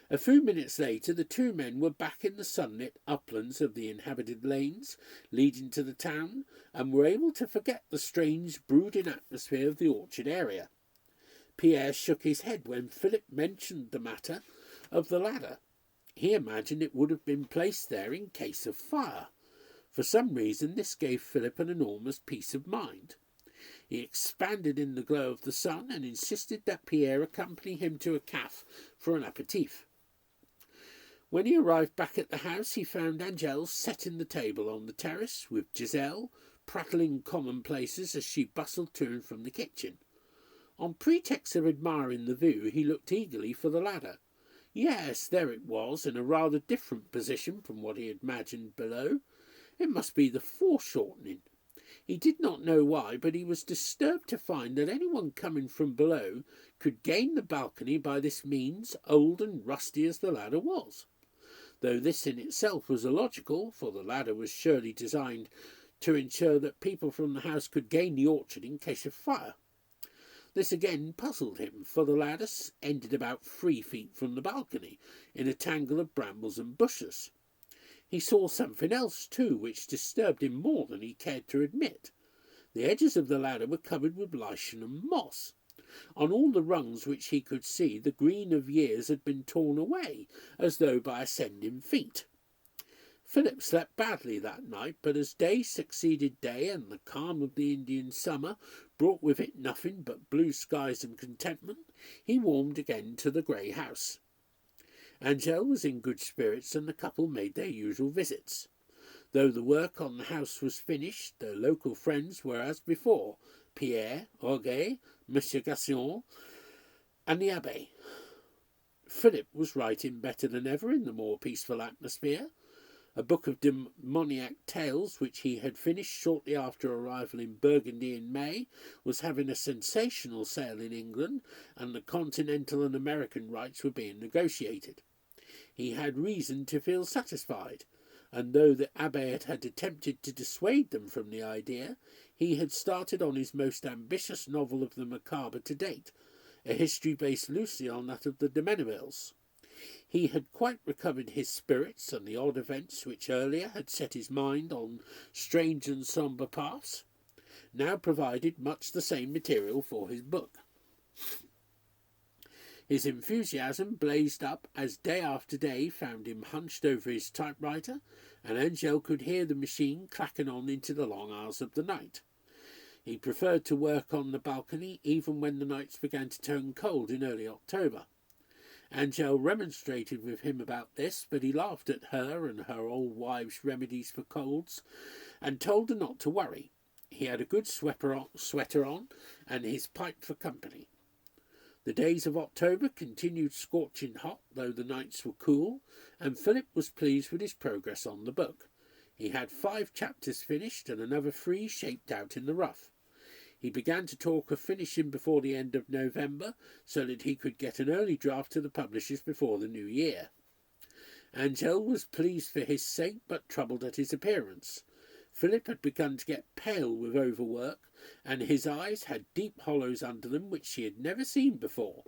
A few minutes later the two men were back in the sunlit uplands of the inhabited lanes leading to the town, and were able to forget the strange brooding atmosphere of the orchard area. Pierre shook his head when Philip mentioned the matter of the ladder. He imagined it would have been placed there in case of fire. For some reason this gave Philip an enormous peace of mind. He expanded in the glow of the sun, and insisted that Pierre accompany him to a café for an apéritif. When he arrived back at the house, he found Angèle setting the table on the terrace, with Giselle prattling commonplaces as she bustled to and from the kitchen. On pretext of admiring the view, he looked eagerly for the ladder. Yes, there it was, in a rather different position from what he had imagined below. It must be the foreshortening. He did not know why, but he was disturbed to find that anyone coming from below could gain the balcony by this means, old and rusty as the ladder was. Though this in itself was illogical, for the ladder was surely designed to ensure that people from the house could gain the orchard in case of fire. This again puzzled him, for the ladder ended about 3 feet from the balcony, in a tangle of brambles and bushes. He saw something else, too, which disturbed him more than he cared to admit. The edges of the ladder were covered with lichen and moss. On all the rungs which he could see, the green of years had been torn away, as though by ascending feet. Philip slept badly that night, but as day succeeded day, and the calm of the Indian summer brought with it nothing but blue skies and contentment, he warmed again to the grey house. Angèle was in good spirits, and the couple made their usual visits. Though the work on the house was finished, their local friends were as before, Pierre, Auguet, Monsieur Gassion, and the Abbé. Philip was writing better than ever in the more peaceful atmosphere. A book of demoniac tales, which he had finished shortly after arrival in Burgundy in May, was having a sensational sale in England, and the continental and American rights were being negotiated. He had reason to feel satisfied, and though the Abbé had attempted to dissuade them from the idea, he had started on his most ambitious novel of the macabre to date, a history based loosely on that of the de Menevilles. He had quite recovered his spirits, and the odd events which earlier had set his mind on strange and sombre paths now provided much the same material for his book. His enthusiasm blazed up as day after day found him hunched over his typewriter, and Angèle could hear the machine clacking on into the long hours of the night. He preferred to work on the balcony even when the nights began to turn cold in early October. Angèle remonstrated with him about this, but he laughed at her and her old wives' remedies for colds, and told her not to worry. He had a good sweater on, and his pipe for company. The days of October continued scorching hot, though the nights were cool, and Philip was pleased with his progress on the book. He had 5 chapters finished, and another 3 shaped out in the rough. He began to talk of finishing before the end of November, so that he could get an early draft to the publishers before the new year. Angèle was pleased for his sake, but troubled at his appearance. Philip had begun to get pale with overwork, and his eyes had deep hollows under them which she had never seen before.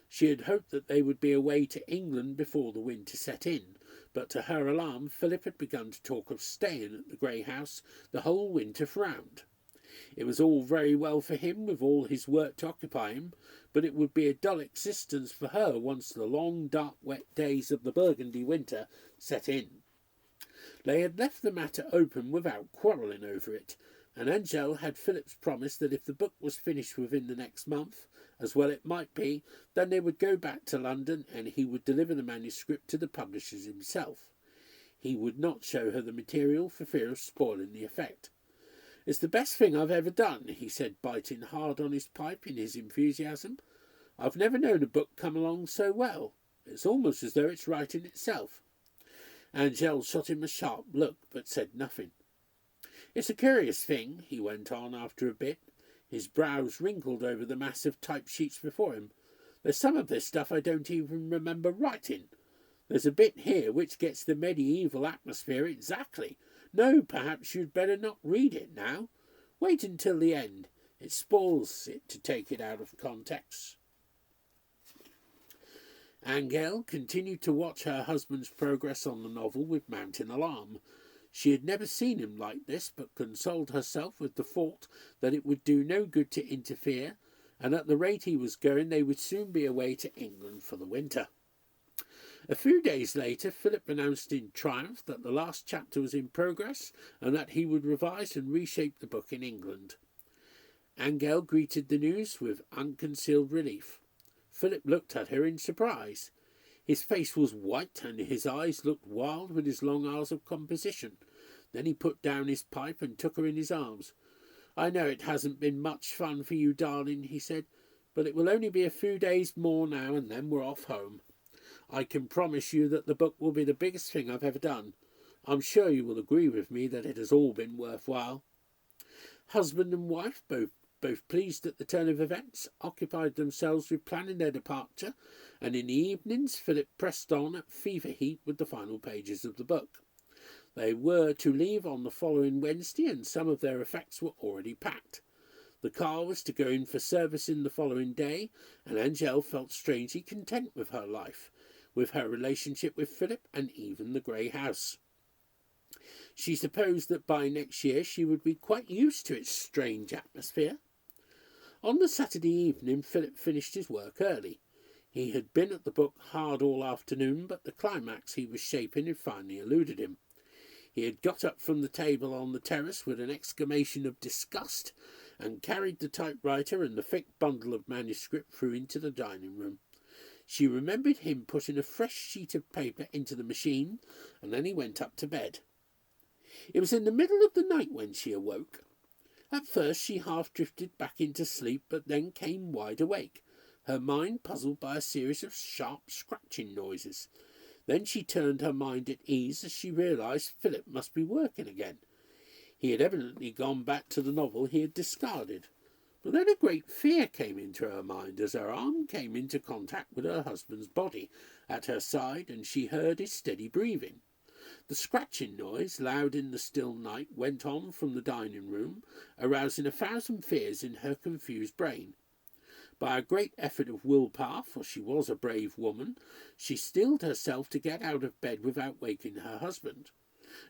She had hoped that they would be away to England before the winter set in, but to her alarm Philip had begun to talk of staying at the grey house the whole winter round. It was all very well for him, with all his work to occupy him, but it would be a dull existence for her once the long, dark, wet days of the Burgundy winter set in. They had left the matter open without quarrelling over it, and Angèle had Philip's promise that if the book was finished within the next month, as well it might be, then they would go back to London, and he would deliver the manuscript to the publishers himself. He would not show her the material for fear of spoiling the effect. "It's the best thing I've ever done," he said, biting hard on his pipe in his enthusiasm. "I've never known a book come along so well. It's almost as though it's writing itself." Angèle shot him a sharp look, but said nothing. "It's a curious thing," he went on after a bit, his brows wrinkled over the mass of type sheets before him. "There's some of this stuff I don't even remember writing. There's a bit here which gets the medieval atmosphere exactly. No, perhaps you'd better not read it now. Wait until the end. It spoils it to take it out of context." Angèle continued to watch her husband's progress on the novel with mounting alarm. She had never seen him like this, but consoled herself with the thought that it would do no good to interfere, and at the rate he was going they would soon be away to England for the winter. A few days later Philip announced in triumph that the last chapter was in progress, and that he would revise and reshape the book in England. Angèle greeted the news with unconcealed relief. Philip looked at her in surprise. His face was white, and his eyes looked wild with his long hours of composition. Then he put down his pipe and took her in his arms. "I know it hasn't been much fun for you, darling," he said, "but it will only be a few days more now, and then we're off home. I can promise you that the book will be the biggest thing I've ever done. I'm sure you will agree with me that it has all been worthwhile." Husband and wife, both pleased at the turn of events, occupied themselves with planning their departure, and in the evenings Philip pressed on at fever heat with the final pages of the book. They were to leave on the following Wednesday, and some of their effects were already packed. The car was to go in for servicing the following day, and Angel felt strangely content with her life, with her relationship with Philip, and even the grey house. She supposed that by next year she would be quite used to its strange atmosphere. On the Saturday evening, Philip finished his work early. He had been at the book hard all afternoon, but the climax he was shaping had finally eluded him. He had got up from the table on the terrace with an exclamation of disgust, and carried the typewriter and the thick bundle of manuscript through into the dining room. She remembered him putting a fresh sheet of paper into the machine, and then he went up to bed. It was in the middle of the night when she awoke. At first she half drifted back into sleep, but then came wide awake, her mind puzzled by a series of sharp scratching noises. Then she turned her mind at ease as she realised Philip must be working again. He had evidently gone back to the novel he had discarded. But then a great fear came into her mind as her arm came into contact with her husband's body at her side, and she heard his steady breathing. The scratching noise, loud in the still night, went on from the dining room, arousing 1,000 fears in her confused brain. By a great effort of willpower, for she was a brave woman, she steeled herself to get out of bed without waking her husband.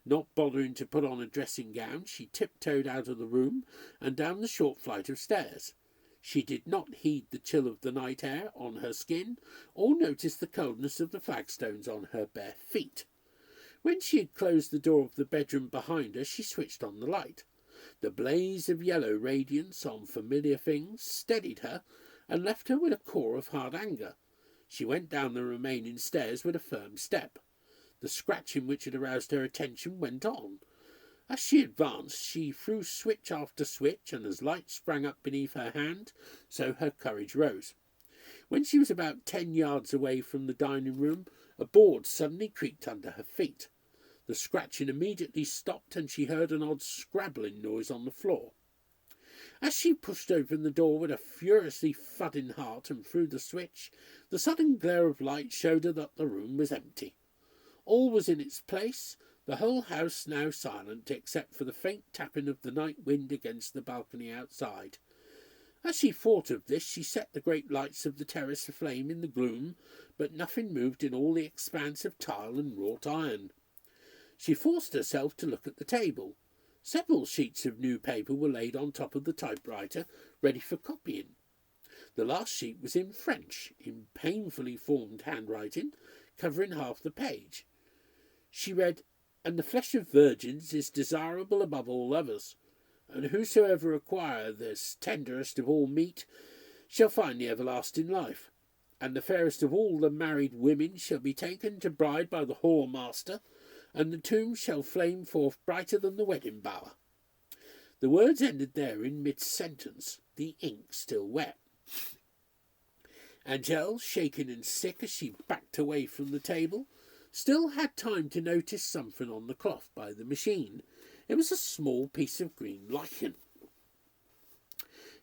Not bothering to put on a dressing gown, she tiptoed out of the room and down the short flight of stairs. She did not heed the chill of the night air on her skin, or notice the coldness of the flagstones on her bare feet. When she had closed the door of the bedroom behind her, she switched on the light. The blaze of yellow radiance on familiar things steadied her and left her with a core of hard anger. She went down the remaining stairs with a firm step. The scratching which had aroused her attention went on. As she advanced, she threw switch after switch, and as light sprang up beneath her hand, so her courage rose. When she was about 10 yards away from the dining room, a board suddenly creaked under her feet. The scratching immediately stopped, and she heard an odd scrabbling noise on the floor. As she pushed open the door with a furiously thudding heart and threw the switch, the sudden glare of light showed her that the room was empty. All was in its place, the whole house now silent, except for the faint tapping of the night wind against the balcony outside. As she thought of this, she set the great lights of the terrace aflame in the gloom, but nothing moved in all the expanse of tile and wrought iron. She forced herself to look at the table. Several sheets of new paper were laid on top of the typewriter, ready for copying. The last sheet was in French, in painfully formed handwriting, covering half the page. She read, "And the flesh of virgins is desirable above all others, and whosoever acquire this tenderest of all meat shall find the everlasting life. And the fairest of all the married women shall be taken to bride by the whoremaster, and the tomb shall flame forth brighter than the wedding bower." The words ended there in mid-sentence, the ink still wet. Angel, shaken and sick as she backed away from the table, still had time to notice something on the cloth by the machine. It was a small piece of green lichen.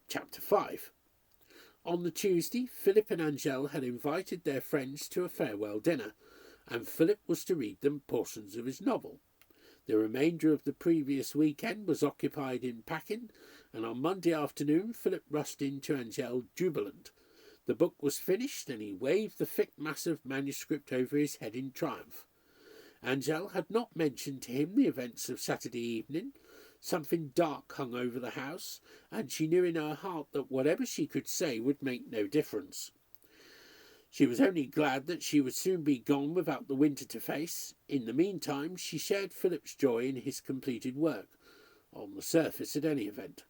Chapter 5. On the Tuesday, Philip and Angel had invited their friends to a farewell dinner, and Philip was to read them portions of his novel. The remainder of the previous weekend was occupied in packing, and on Monday afternoon Philip rushed in to Angel jubilant. The book was finished, and he waved the thick mass of manuscript over his head in triumph. Angel had not mentioned to him the events of Saturday evening. Something dark hung over the house, and she knew in her heart that whatever she could say would make no difference. She was only glad that she would soon be gone without the winter to face. In the meantime, she shared Philip's joy in his completed work, on the surface at any event.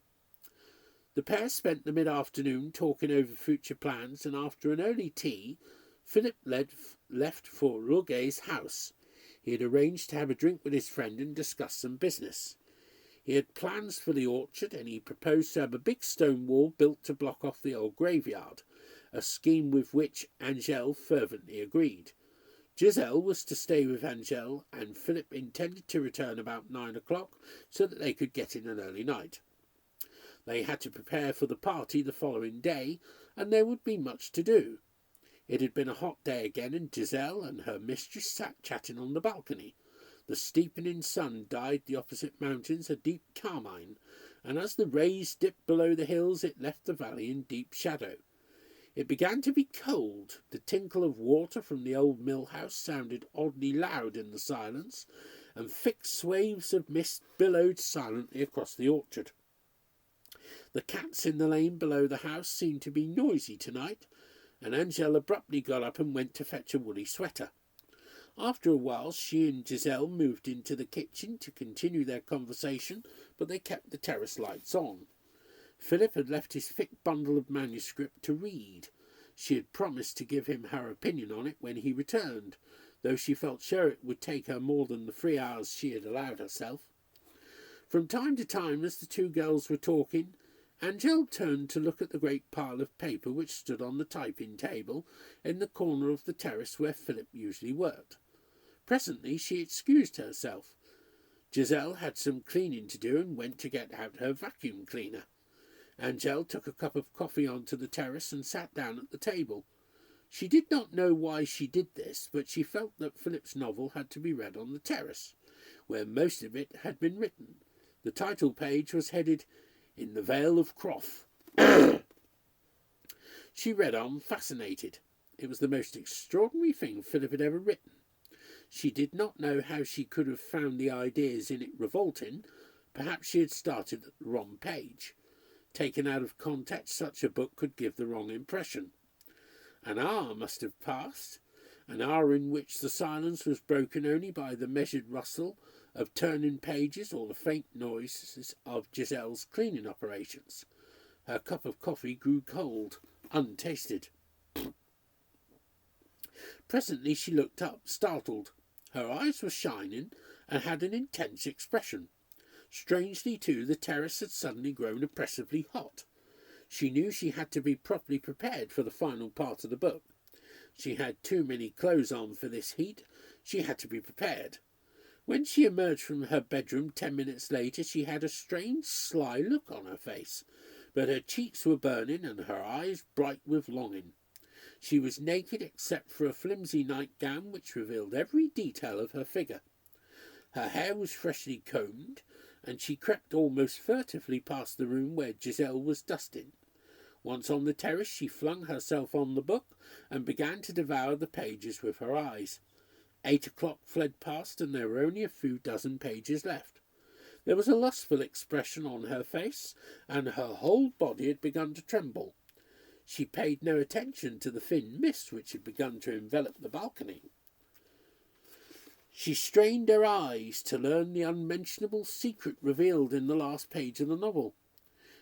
The pair spent the mid-afternoon talking over future plans, and after an early tea, Philip left for Roget's house. He had arranged to have a drink with his friend and discuss some business. He had plans for the orchard, and he proposed to have a big stone wall built to block off the old graveyard, a scheme with which Angel fervently agreed. Giselle was to stay with Angel, and Philip intended to return about 9 o'clock so that they could get in an early night. They had to prepare for the party the following day, and there would be much to do. It had been a hot day again, and Giselle and her mistress sat chatting on the balcony. The steepening sun dyed the opposite mountains a deep carmine, and as the rays dipped below the hills it left the valley in deep shadow. It began to be cold. The tinkle of water from the old mill house sounded oddly loud in the silence, and thick swathes of mist billowed silently across the orchard. The cats in the lane below the house seemed to be noisy tonight, and Angel abruptly got up and went to fetch a woolly sweater. After a while she and Giselle moved into the kitchen to continue their conversation, but they kept the terrace lights on. Philip had left his thick bundle of manuscript to read. She had promised to give him her opinion on it when he returned, though she felt sure it would take her more than the 3 hours she had allowed herself. From time to time, as the two girls were talking, Angel turned to look at the great pile of paper which stood on the typing table in the corner of the terrace where Philip usually worked. Presently she excused herself. Giselle had some cleaning to do and went to get out her vacuum cleaner. Angel took a cup of coffee onto the terrace and sat down at the table. She did not know why she did this, but she felt that Philip's novel had to be read on the terrace, where most of it had been written. The title page was headed, "In the Vale of Croft." She read on, fascinated. It was the most extraordinary thing Philip had ever written. She did not know how she could have found the ideas in it revolting. Perhaps she had started at the wrong page. Taken out of context, such a book could give the wrong impression. An hour must have passed, an hour in which the silence was broken only by the measured rustle of turning pages or the faint noises of Giselle's cleaning operations. Her cup of coffee grew cold, untasted. Presently she looked up, startled. Her eyes were shining and had an intense expression. Strangely, too, the terrace had suddenly grown oppressively hot. She knew she had to be properly prepared for the final part of the book. She had too many clothes on for this heat. She had to be prepared. When she emerged from her bedroom 10 minutes later, she had a strange, sly look on her face, but her cheeks were burning and her eyes bright with longing. She was naked except for a flimsy nightgown which revealed every detail of her figure. Her hair was freshly combed, and she crept almost furtively past the room where Giselle was dusting. Once on the terrace, she flung herself on the book and began to devour the pages with her eyes. 8 o'clock fled past, and there were only a few dozen pages left. There was a lustful expression on her face, and her whole body had begun to tremble. She paid no attention to the thin mist which had begun to envelop the balcony. She strained her eyes to learn the unmentionable secret revealed in the last page of the novel.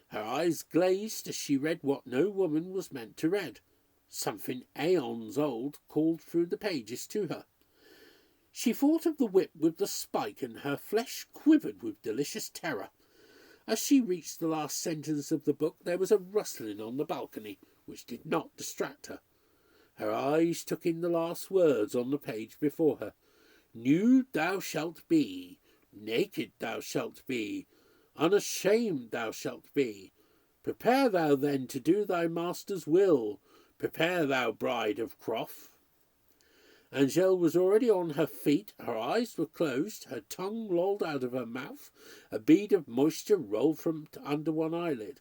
Her eyes glazed as she read what no woman was meant to read. Something aeons old called through the pages to her. She thought of the whip with the spike, and her flesh quivered with delicious terror. As she reached the last sentence of the book, there was a rustling on the balcony, which did not distract her. Her eyes took in the last words on the page before her. Nude thou shalt be, naked thou shalt be, unashamed thou shalt be. Prepare thou then to do thy master's will. Prepare thou, bride of Croft. Angel was already on her feet. Her eyes were closed. Her tongue lolled out of her mouth. A bead of moisture rolled from under one eyelid.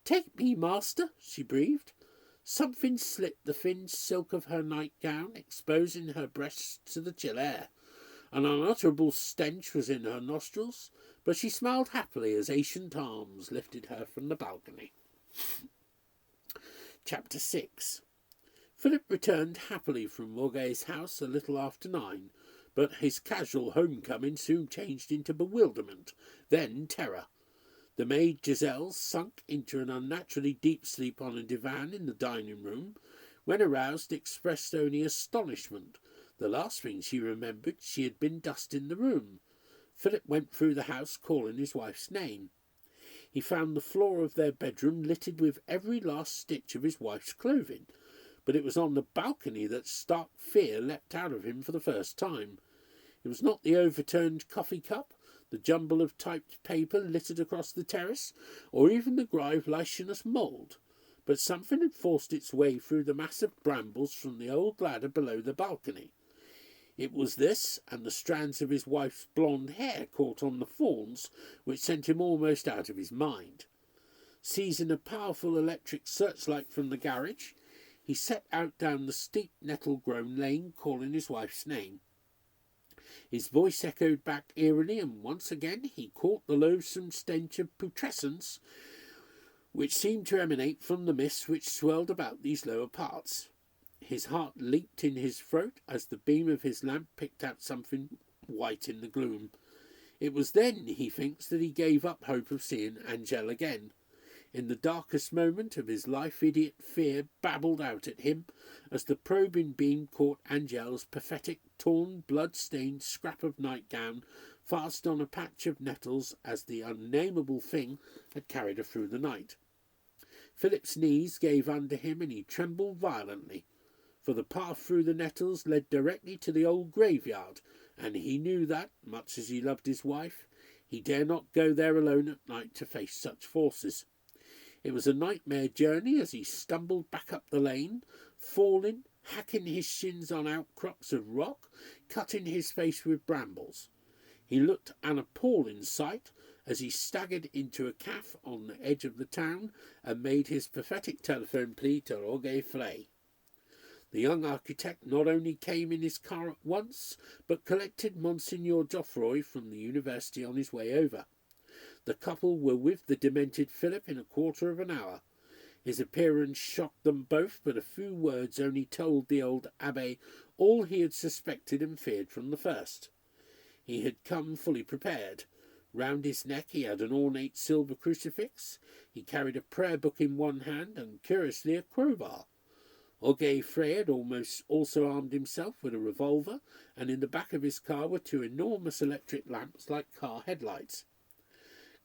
Take me, master, she breathed. Something slit the thin silk of her nightgown, exposing her breasts to the chill air. An unutterable stench was in her nostrils, but she smiled happily as ancient arms lifted her from the balcony. Chapter 6. Philip returned happily from Roget's house a little after 9, but his casual homecoming soon changed into bewilderment, then terror. The maid Giselle sunk into an unnaturally deep sleep on a divan in the dining-room. When aroused, expressed only astonishment. The last thing she remembered, she had been dusting the room. Philip went through the house, calling his wife's name. He found the floor of their bedroom littered with every last stitch of his wife's clothing, but it was on the balcony that stark fear leapt out of him for the first time. It was not the overturned coffee cup, the jumble of typed paper littered across the terrace, or even the grave licentious mould, but something had forced its way through the mass of brambles from the old ladder below the balcony. It was this, and the strands of his wife's blonde hair caught on the fawns, which sent him almost out of his mind. Seizing a powerful electric searchlight from the garage, he set out down the steep nettle-grown lane, calling his wife's name. His voice echoed back eerily, and once again he caught the loathsome stench of putrescence, which seemed to emanate from the mist which swirled about these lower parts. His heart leaped in his throat as the beam of his lamp picked out something white in the gloom. It was then, he thinks, that he gave up hope of seeing Angel again. In the darkest moment of his life, idiot fear babbled out at him as the probing beam caught Angel's pathetic, torn, blood-stained scrap of nightgown fast on a patch of nettles as the unnameable thing had carried her through the night. Philip's knees gave under him and he trembled violently, for the path through the nettles led directly to the old graveyard, and he knew that, much as he loved his wife, he dare not go there alone at night to face such forces. It was a nightmare journey as he stumbled back up the lane, falling, hacking his shins on outcrops of rock, cutting his face with brambles. He looked an appalling sight as he staggered into a cafe on the edge of the town and made his pathetic telephone plea to Roger Frey. The young architect not only came in his car at once, but collected Monsignor Geoffroy from the university on his way over. The couple were with the demented Philip in a quarter of an hour. His appearance shocked them both, but a few words only told the old abbé all he had suspected and feared from the first. He had come fully prepared. Round his neck he had an ornate silver crucifix. He carried a prayer book in one hand and, curiously, a crowbar. Auguste Frey had also armed himself with a revolver, and in the back of his car were two enormous electric lamps like car headlights.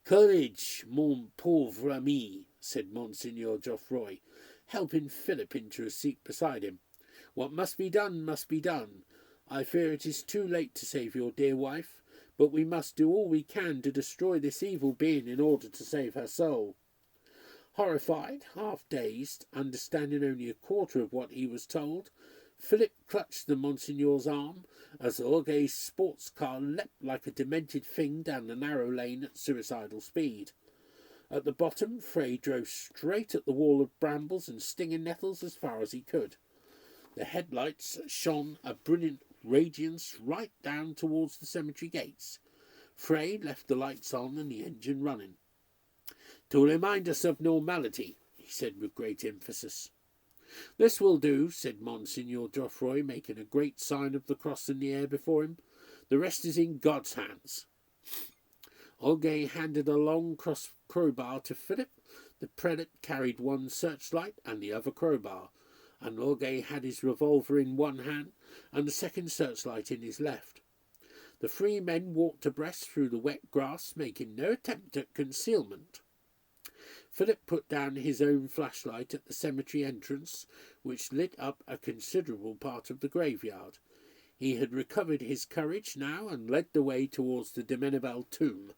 "Courage, mon pauvre ami," said Monsignor Geoffroy, helping Philip into a seat beside him. "What must be done must be done. I fear it is too late to save your dear wife, but we must do all we can to destroy this evil being in order to save her soul." Horrified, half-dazed, understanding only a quarter of what he was told, Philip clutched the Monsignor's arm as Auguste's sports car leapt like a demented thing down the narrow lane at suicidal speed. At the bottom, Frey drove straight at the wall of brambles and stinging nettles as far as he could. The headlights shone a brilliant radiance right down towards the cemetery gates. Frey left the lights on and the engine running. "To remind us of normality," he said with great emphasis. "This will do," said Monsignor Geoffroy, making a great sign of the cross in the air before him. "The rest is in God's hands." Auguste handed a long crowbar to Philip. The prelate carried one searchlight and the other crowbar, and Auguste had his revolver in one hand and the second searchlight in his left. The three men walked abreast through the wet grass, making no attempt at concealment. Philip put down his own flashlight at the cemetery entrance, which lit up a considerable part of the graveyard. He had recovered his courage now and led the way towards the de Meneval tomb.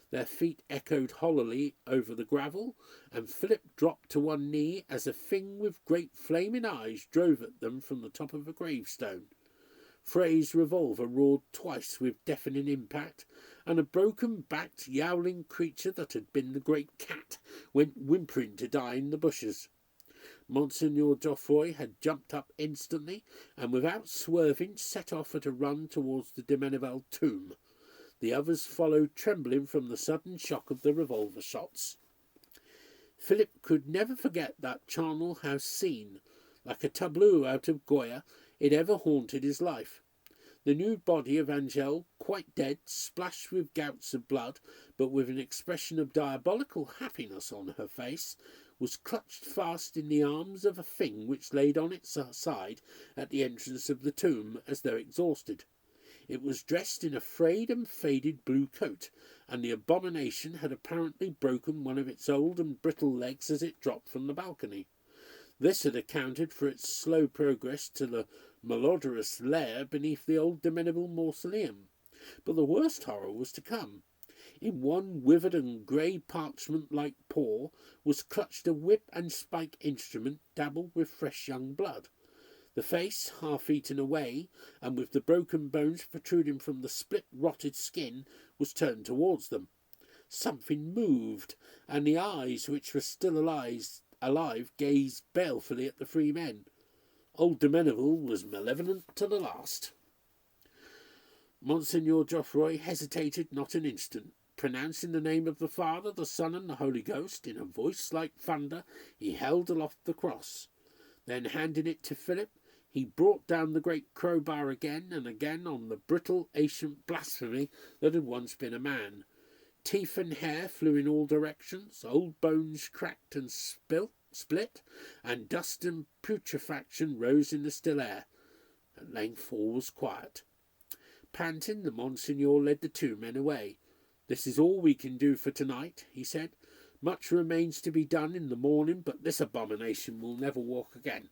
Their feet echoed hollowly over the gravel, and Philip dropped to one knee as a thing with great flaming eyes drove at them from the top of a gravestone. Frey's revolver roared twice with deafening impact, and a broken-backed, yowling creature that had been the great cat went whimpering to die in the bushes. Monsignor Geoffroy had jumped up instantly, and without swerving set off at a run towards the de Meneval tomb. The others followed, trembling from the sudden shock of the revolver shots. Philip could never forget that charnel house scene. Like a tableau out of Goya, it ever haunted his life. The nude body of Angel, quite dead, splashed with gouts of blood, but with an expression of diabolical happiness on her face, was clutched fast in the arms of a thing which laid on its side at the entrance of the tomb as though exhausted. It was dressed in a frayed and faded blue coat, and the abomination had apparently broken one of its old and brittle legs as it dropped from the balcony. This had accounted for its slow progress to the malodorous lair beneath the old de Meneval mausoleum. But the worst horror was to come. In one withered and grey parchment-like paw was clutched a whip and spike instrument dabbled with fresh young blood. The face, half eaten away, and with the broken bones protruding from the split, rotted skin, was turned towards them. Something moved, and the eyes, which were still alive, gazed balefully at the three men. Old de Meneville was malevolent to the last. Monseigneur Geoffroy hesitated not an instant. Pronouncing the name of the Father, the Son, and the Holy Ghost, in a voice like thunder, he held aloft the cross. Then, handing it to Philip, he brought down the great crowbar again and again on the brittle, ancient blasphemy that had once been a man. Teeth and hair flew in all directions, old bones cracked and split, and dust and putrefaction rose in the still air. At length all was quiet. Panting, the Monsignor led the two men away. "This is all we can do for tonight," he said. "Much remains to be done in the morning, but this abomination will never walk again."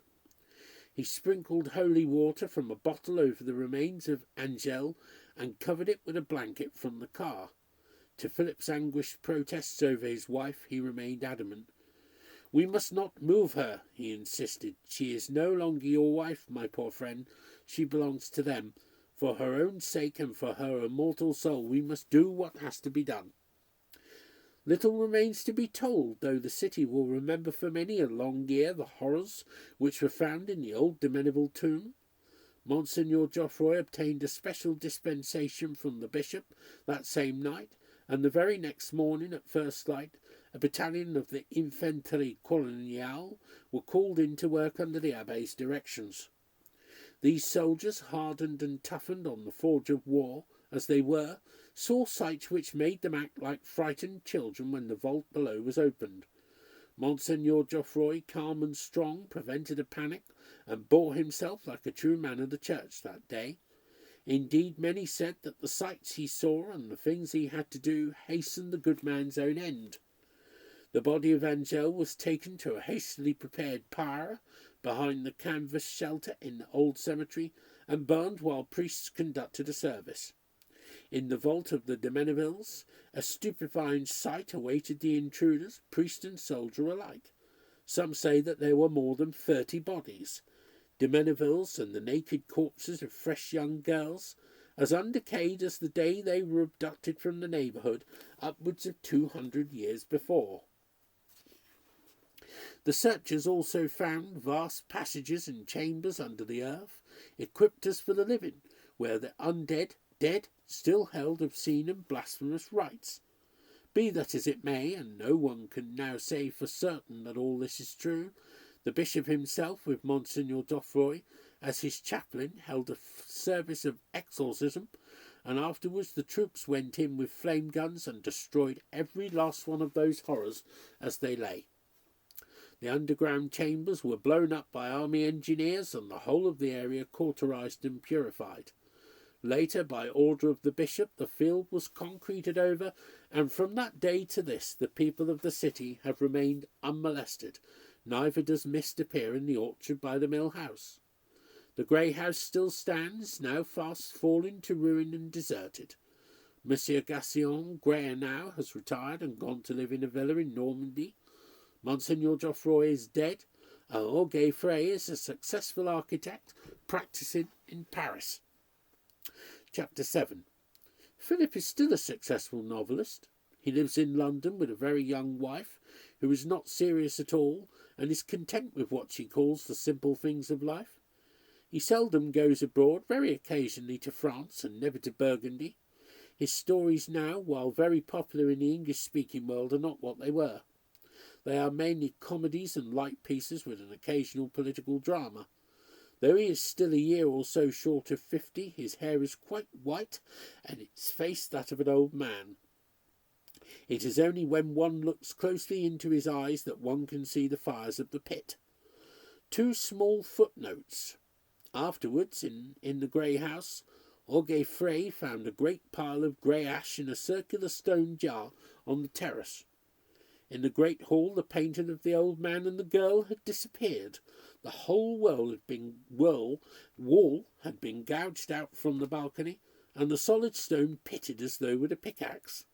He sprinkled holy water from a bottle over the remains of Angèle and covered it with a blanket from the car. To Philip's anguished protests over his wife, he remained adamant. "We must not move her," he insisted. "She is no longer your wife, my poor friend. She belongs to them. For her own sake and for her immortal soul, we must do what has to be done." Little remains to be told, though the city will remember for many a long year the horrors which were found in the old de Meneville tomb. Monseigneur Geoffroy obtained a special dispensation from the bishop that same night, and the very next morning at first light a battalion of the Infanterie Coloniale were called in to work under the Abbé's directions. These soldiers, hardened and toughened on the forge of war as they were, saw sights which made them act like frightened children when the vault below was opened. Monseigneur Geoffroy, calm and strong, prevented a panic, and bore himself like a true man of the church that day. Indeed, many said that the sights he saw and the things he had to do hastened the good man's own end. The body of Angèle was taken to a hastily prepared pyre behind the canvas shelter in the old cemetery, and burned while priests conducted a service. In the vault of the de Menevilles, a stupefying sight awaited the intruders, priest and soldier alike. Some say that there were more than 30 bodies, de Menevilles and the naked corpses of fresh young girls, as undecayed as the day they were abducted from the neighbourhood upwards of 200 years before. The searchers also found vast passages and chambers under the earth, equipped as for the living, where the undead, dead, still held obscene and blasphemous rites. Be that as it may, and no one can now say for certain that all this is true, the bishop himself, with Monseigneur Geoffroy as his chaplain, held a service of exorcism, and afterwards the troops went in with flame guns and destroyed every last one of those horrors as they lay. The underground chambers were blown up by army engineers, and the whole of the area cauterized and purified. Later, by order of the bishop, the field was concreted over, and from that day to this the people of the city have remained unmolested. Neither does mist appear in the orchard by the mill house. The grey house still stands, now fast falling to ruin and deserted. Monsieur Gassion, grey now, has retired and gone to live in a villa in Normandy. Monseigneur Geoffroy is dead, and Auguste Frey is a successful architect practising in Paris. Chapter 7. Philip is still a successful novelist. He lives in London with a very young wife, who is not serious at all, and is content with what she calls the simple things of life. He seldom goes abroad, very occasionally to France, and never to Burgundy. His stories now, while very popular in the English-speaking world, are not what they were. They are mainly comedies and light pieces with an occasional political drama. Though he is still a year or so short of 50, his hair is quite white, and his face that of an old man. It is only when one looks closely into his eyes that one can see the fires of the pit. 2 small footnotes. Afterwards, in the grey house, Auguste Frey found a great pile of grey ash in a circular stone jar on the terrace. In the great hall, the painting of the old man and the girl had disappeared. The whole wall had been gouged out from the balcony, and the solid stone pitted as though with a pickaxe.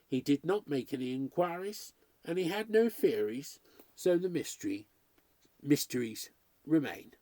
He did not make any inquiries, and he had no theories, so the mysteries remain.